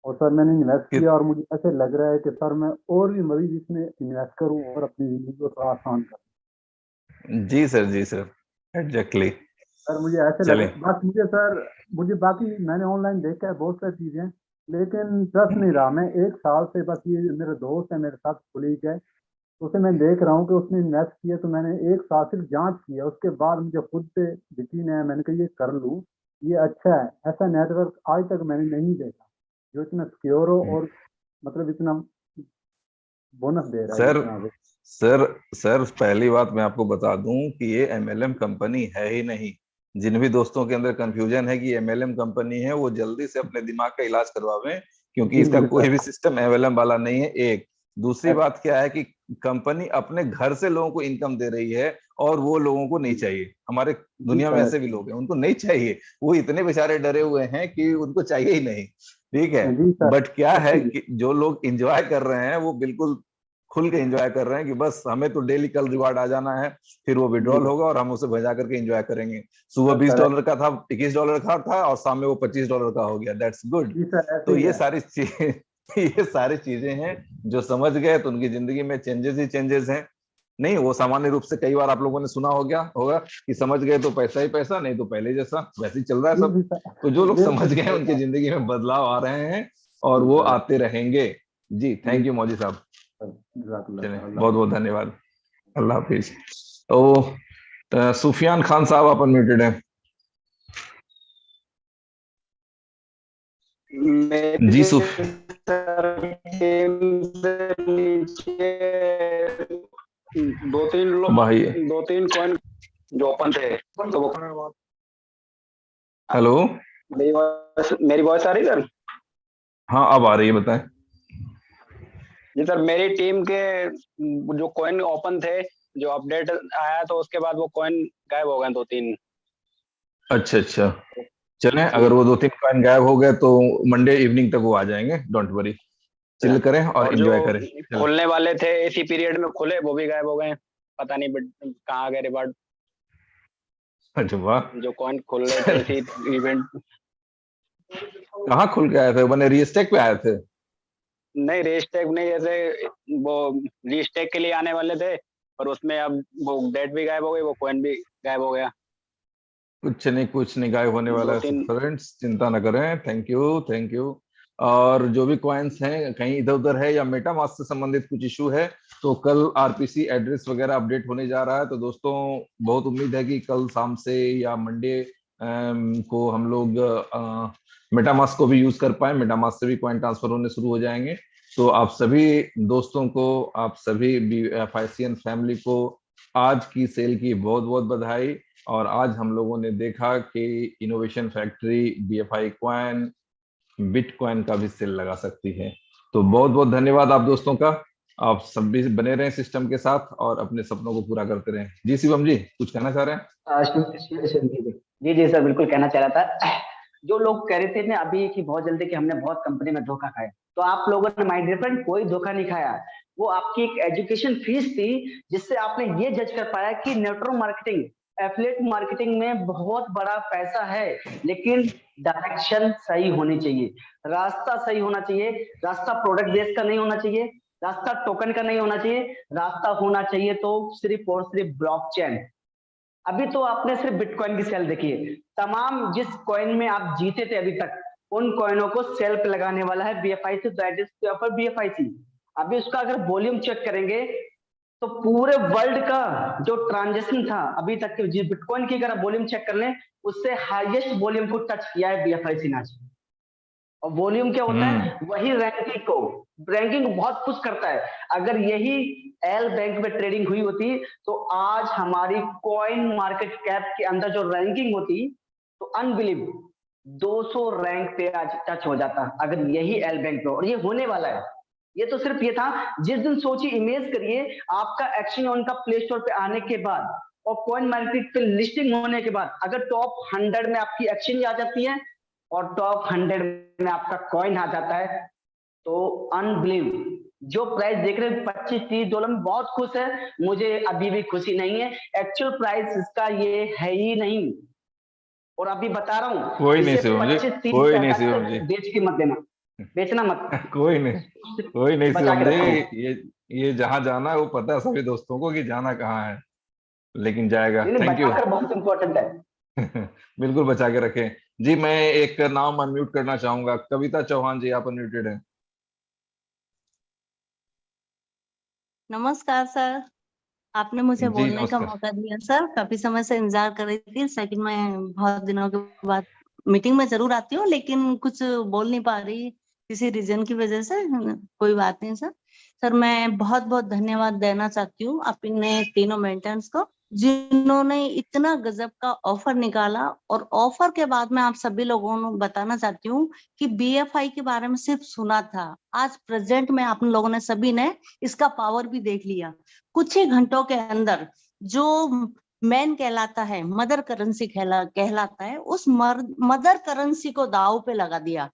और सर मैंने इन्वेस्ट किया, और मुझे ऐसे लग रहा है कि सर मैं और भी मज़ीद इसमें इन्वेस्ट करूँ और अपनी ज़िंदगी को थोड़ा आसान करूँ। जी सर एग्जैक्टली। सर मुझे ऐसे लग, चलें बस मुझे बाकी मैंने ऑनलाइन देखा है बहुत सारी चीज़ें, लेकिन ट्रस्ट नहीं रहा। मैं 1 साल से, बस ये मेरा दोस्त है, मेरे साथ कोलीग है, उसे मैं देख रहा हूँ कि उसने इन्वेस्ट किया, तो मैंने 1 साल सिर्फ जांच किया, उसके बाद मुझे खुद पे यकीन है, मैंने कहा ये कर लूँ, ये अच्छा है। ऐसा नेटवर्क आज तक मैंने नहीं देखा जो इतना सिक्योर हो और मतलब इतना बोनस दे रहा है सर जिस तरह से। सर पहली बात मैं आपको बता दूं कि ये एमएलएम कंपनी है ही नहीं। जिन भी दोस्तों के अंदर कंफ्यूजन है कि एमएलएम कंपनी है, वो जल्दी से अपने दिमाग का इलाज करवावें, क्योंकि जी इसका जी कोई सर। भी सिस्टम एमएलएम वाला नहीं है। एक दूसरी बात क्या है कि कंपनी अपने घर से लोगों को इनकम दे रही है, और वो लोगों को नहीं चाहिए। हमारे जी दुनिया में सर। ऐसे भी लोग हैं, उनको नहीं चाहिए, वो इतने बेचारे डरे हुए हैं कि उनको चाहिए ही नहीं। ठीक है, जी सर। बट क्या है इसीलिए कि जो लोग एंजॉय कर रहे हैं वो बिल्कुल खुल के एंजॉय कर रहे हैं कि बस हमें तो डेली कल रिवार्ड आ जाना है, फिर वो जी विड्रॉल होगा और हम उसे भजा करके एंजॉय करेंगे। सुबह सर। $20 का था, $21 का था, और शाम में वो $25 का हो गया। That's good. जी सर ऐसे तो ही ये है। सारी चीजें ये सारी चीजें हैं जो समझ गए तो उनकी जिंदगी में चेंजेस ही चेंजेस हैं। नहीं, वो सामान्य रूप से कई बार आप लोगों ने सुना होगा कि समझ गए तो पैसा ही पैसा, नहीं तो पहले जैसा वैसे ही चल रहा है सब। तो जो लोग समझ गए उनकी जिंदगी में बदलाव आ रहे हैं और वो आते रहेंगे। जी थैंक यू मौजी साहब, चलिए बहुत बहुत धन्यवाद, अल्लाह हाफिज। तो सुफियान खान साहब आप अनम्यूटेड हैं। जी दो तीन कॉइन जो ओपन थे तो वो। हेलो, मेरी वॉइस आ रही सर? हाँ अब आ रही है, बताएं। जी सर, मेरी टीम के जो कॉइन ओपन थे, जो अपडेट आया तो उसके बाद वो कॉइन गायब हो गए 2-3। अच्छा, चलें, अगर वो 2-3 कॉइन गायब हो गए तो मंडे इवनिंग तक वो आ जाएंगे, डोंट वरी, चिल करें और एंजॉय करें। खुलने वाले थे इसी पीरियड में खुले, वो भी गायब हो गए, पता नहीं कहाँ गए रिवार्ड। अच्छा वाह, जो कॉइन खुल रहे थे इसी इवेंट। कहाँ खुल के आए थे? बने रीस्टेक पे आए थे? नहीं रीस्टेक नहीं, जैसे वो रीस्टेक के लिए आने वाले थे और उसमें अब वो डेट भी गायब हो गई, वो कॉइन भी गायब हो गया। कुछ नहीं गायब होने वाला है फ्रेंड्स, चिंता न करें। Thank you. और जो भी कॉइन्स हैं कहीं इधर उधर है या मेटामास्क से संबंधित कुछ इशू है तो कल आरपीसी एड्रेस वगैरह अपडेट होने जा रहा है। तो दोस्तों बहुत उम्मीद है कि कल शाम से या मंडे को हम लोग मेटामास्क को भी यूज कर पाए, मेटामास्क से भी कॉइन ट्रांसफर होने शुरू हो जाएंगे। तो आप सभी दोस्तों को, आप सभी BFICN फैमिली को आज की सेल की बहुत बहुत बधाई। और आज हम लोगों ने देखा कि innovation factory BFI coin, bitcoin का भी सेल लगा सकती है। तो बहुत बहुत धन्यवाद आप दोस्तों का, आप सब भी बने रहें सिस्टम के साथ और अपने सपनों को पूरा करते रहें। जी शिवम जी कुछ कहना चाह रहे हैं? जी सर, बिल्कुल कहना चाह रहा था। जो लोग कह रहे थे ना अभी कि बहुत जल्दी कि हमने बहुत कंपनी में धोखा खाया, तो आप लोगों ने माय डियर फ्रेंड कोई धोखा नहीं खाया। वो आपकी एक एजुकेशन फीस थी जिससे आपने ये जज कर पाया कि नेटवर्क मार्केटिंग, एफिलिएट मार्केटिंग में बहुत बड़ा पैसा है, लेकिन डायरेक्शन सही होनी चाहिए, रास्ता सही होना चाहिए। रास्ता प्रोडक्ट बेस का नहीं होना चाहिए, रास्ता टोकन का नहीं होना चाहिए, रास्ता होना चाहिए तो सिर्फ और सिर्फ ब्लॉकचेन। अभी तो आपने सिर्फ बिटकॉइन की सेल देखी है, तमाम जिस कॉइन में आप जीते थे अभी तक उन कॉइनों को सेल पे लगाने वाला है BFIC, दैट इज BFIC। अभी उसका अगर वॉल्यूम चेक करेंगे तो पूरे वर्ल्ड का जो ट्रांजेक्शन था अभी तक के जी बिटकॉइन की अगर वॉल्यूम चेक कर लें उससे हाईएस्ट वॉल्यूम को टच किया है BFIC ने आज। और वॉल्यूम क्या होता है? वही रैंकिंग को, रैंकिंग बहुत पुश करता है। अगर यही एल बैंक में ट्रेडिंग हुई होती तो आज हमारी कॉइन मार्केट कैप के अंदर जो रैंकिंग होती तो अनबिलीव 200 रैंक पे आज टच हो जाता अगर यही एल बैंक पे, और ये होने वाला है। ये तो सिर्फ ये था, जिस दिन सोचिए, इमेज करिए आपका एक्शन ऑन का प्ले स्टोर पे आने के बाद और कॉइन मार्केट पे लिस्टिंग होने के बाद अगर टॉप 100 में आपकी एक्सचेंज आ जाती है और टॉप 100 में आपका कॉइन आ जाता है तो अनबिलीव। जो प्राइस देख रहे हैं $25-30 में बहुत खुश है, मुझे अभी भी खुशी नहीं है। एक्चुअल प्राइस इसका ये है ही नहीं, और अभी बता रहा हूँ कोई नहीं शिवम जी, बेच के मत देना, बेचना मत। कोई नहीं शिवम जी, ये जहाँ जाना है वो पता है सभी दोस्तों को कि जाना कहाँ है, लेकिन जाएगा। थैंक यू, बहुत इंपॉर्टेंट है। बिल्कुल बचा के रखें जी। मैं एक नाम अनम्यूट करना चाहूंगा, कविता चौहान जी आप अनम्यूटेड हैं। नमस्कार सर, आपने मुझे बोलने का मौका दिया सर। काफी समय से इंतजार कर रही थी, लेकिन मैं बहुत दिनों के बाद मीटिंग में जरूर आती हूँ लेकिन कुछ बोल नहीं पा रही किसी रीजन की वजह से। कोई बात नहीं सर, मैं बहुत बहुत धन्यवाद देना चाहती हूँ अपने तीनों मेंटर्स को जिन्होंने इतना गजब का ऑफर निकाला। और ऑफर के बाद मैं आप सभी लोगों को बताना चाहती हूँ कि BFI के बारे में सिर्फ सुना था, आज प्रेजेंट में आप लोगों ने सभी ने इसका पावर भी देख लिया। कुछ ही घंटों के अंदर जो मैन कहलाता है, मदर करेंसी कहलाता है, उस मदर करेंसी को दाव पे लगा दिया।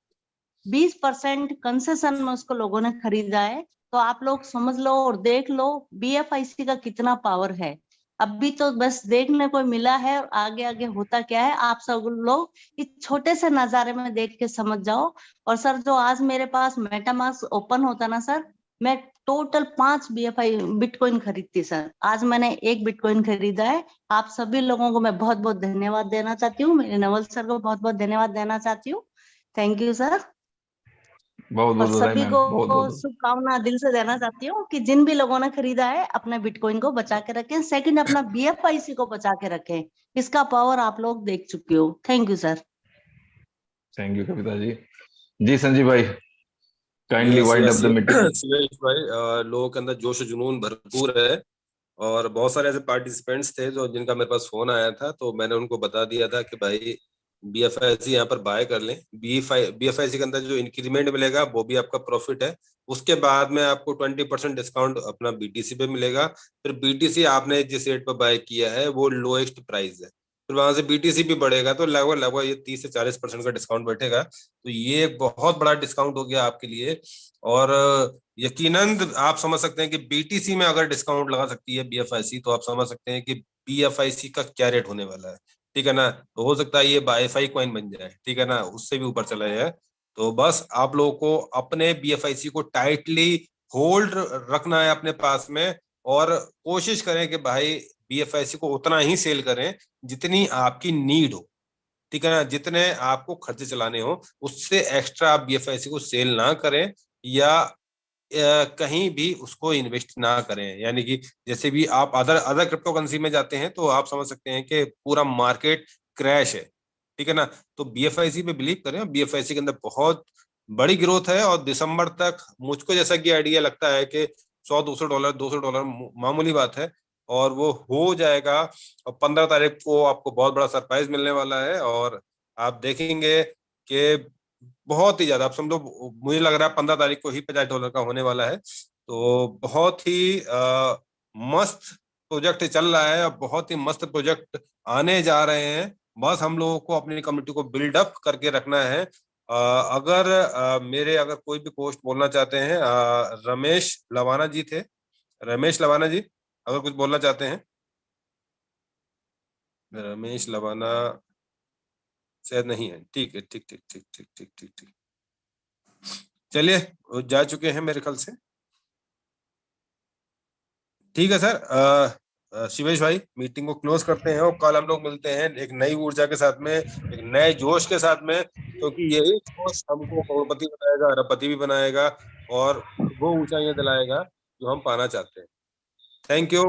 20% कंसेशन में उसको लोगों ने खरीदा है। तो आप लोग समझ लो और देख लो BFIC का कितना पावर है। अभी तो बस देखने को मिला है और आगे आगे होता क्या है आप सब लोग इस छोटे से नजारे में देख के समझ जाओ। और सर जो आज मेरे पास मेटामास्क ओपन होता ना सर, मैं टोटल 5 BFI बिटकॉइन खरीदती सर। आज मैंने 1 बिटकॉइन खरीदा है। आप सभी लोगों को मैं बहुत बहुत धन्यवाद देना चाहती हूँ, मेरे नवल सर को बहुत बहुत धन्यवाद देना चाहती हूँ। Thank you sir. बहुत और बहुत बधाई सभी मैम, को बहुत बहुत शुभकामना दिल से देना चाहती हूँ कि जिन भी लोगों ने खरीदा है अपने बिटकॉइन को बचा के रखें। सेकंड, अपना BFIC को बचा के रखें, इसका पावर आप लोग देख चुके हो। Thank you sir. Thank you Kavita ji. जी संजीव भाई, kindly wind up the meeting. Suresh भाई, लोगों के अंदर जोश जुनून भरपूर है और बहुत सारे ऐसे पार्टिसिपेंट्स थे जो जिनका मेरे पास फोन आया था, तो मैंने उनको बता दिया था कि भाई BFIC यहाँ पर बाय कर लें। BFIC के अंदर जो इंक्रीमेंट मिलेगा वो भी आपका प्रॉफिट है। उसके बाद में आपको 20% डिस्काउंट अपना BTC पे मिलेगा। फिर BTC आपने जिस रेट पर बाय किया है वो लोएस्ट प्राइस है, फिर वहां से BTC भी बढ़ेगा तो लगभग ये 30 से 40% का डिस्काउंट बैठेगा। तो ये एक बहुत बड़ा डिस्काउंट हो गया आपके लिए। और यकीनन आप समझ सकते हैं कि BTC में अगर डिस्काउंट लगा सकती है BFIC, तो आप समझ सकते हैं कि BFIC का क्या रेट होने वाला है। ठीक है ना, तो हो सकता है ये BFI कॉइन बन जाए, ठीक है ना, उससे भी ऊपर चला जाए। तो बस आप लोगों को अपने BFIC को टाइटली होल्ड रखना है अपने पास में, और कोशिश करें कि भाई BFIC को उतना ही सेल करें जितनी आपकी नीड हो। ठीक है ना, जितने आपको खर्चे चलाने हो उससे एक्स्ट्रा आप BFIC को सेल ना करें या कहीं भी उसको इन्वेस्ट ना करें। यानी कि जैसे भी आप अदर क्रिप्टो करेंसी में जाते हैं तो आप समझ सकते हैं कि पूरा मार्केट क्रैश है। ठीक है ना, तो BFIC पे बिलीव करें। BFIC के अंदर बहुत बड़ी ग्रोथ है और दिसंबर तक मुझको जैसा कि आइडिया लगता है कि $100-200 मामूली बात है और वो हो जाएगा। और 15 तारीख को आपको बहुत बड़ा सरप्राइज मिलने वाला है और आप देखेंगे कि बहुत ही ज्यादा, आप समझो, मुझे लग रहा है 15 तारीख को ही $50 का होने वाला है। तो बहुत ही मस्त प्रोजेक्ट चल रहा है और बहुत ही मस्त प्रोजेक्ट आने जा रहे हैं। बस हम लोगों को अपनी कम्युनिटी को बिल्डअप करके रखना है। अगर अगर कोई भी पोस्ट बोलना चाहते हैं, रमेश लवाना जी थे, रमेश लवाना जी अगर कुछ बोलना चाहते हैं। रमेश लवाना शायद नहीं है। ठीक है, ठीक ठीक ठीक ठीक ठीक ठीक ठीक, चलिए वो जा चुके हैं मेरे ख्याल से। ठीक है सर, शिवेश भाई मीटिंग को क्लोज करते हैं और कल हम लोग मिलते हैं एक नई ऊर्जा के साथ में, एक नए जोश के साथ में, क्योंकि यही जोश हमको करोड़पति बनाएगा, अरबपति भी बनाएगा और वो ऊंचाइयां दिलाएगा जो हम पाना चाहते हैं। Thank you.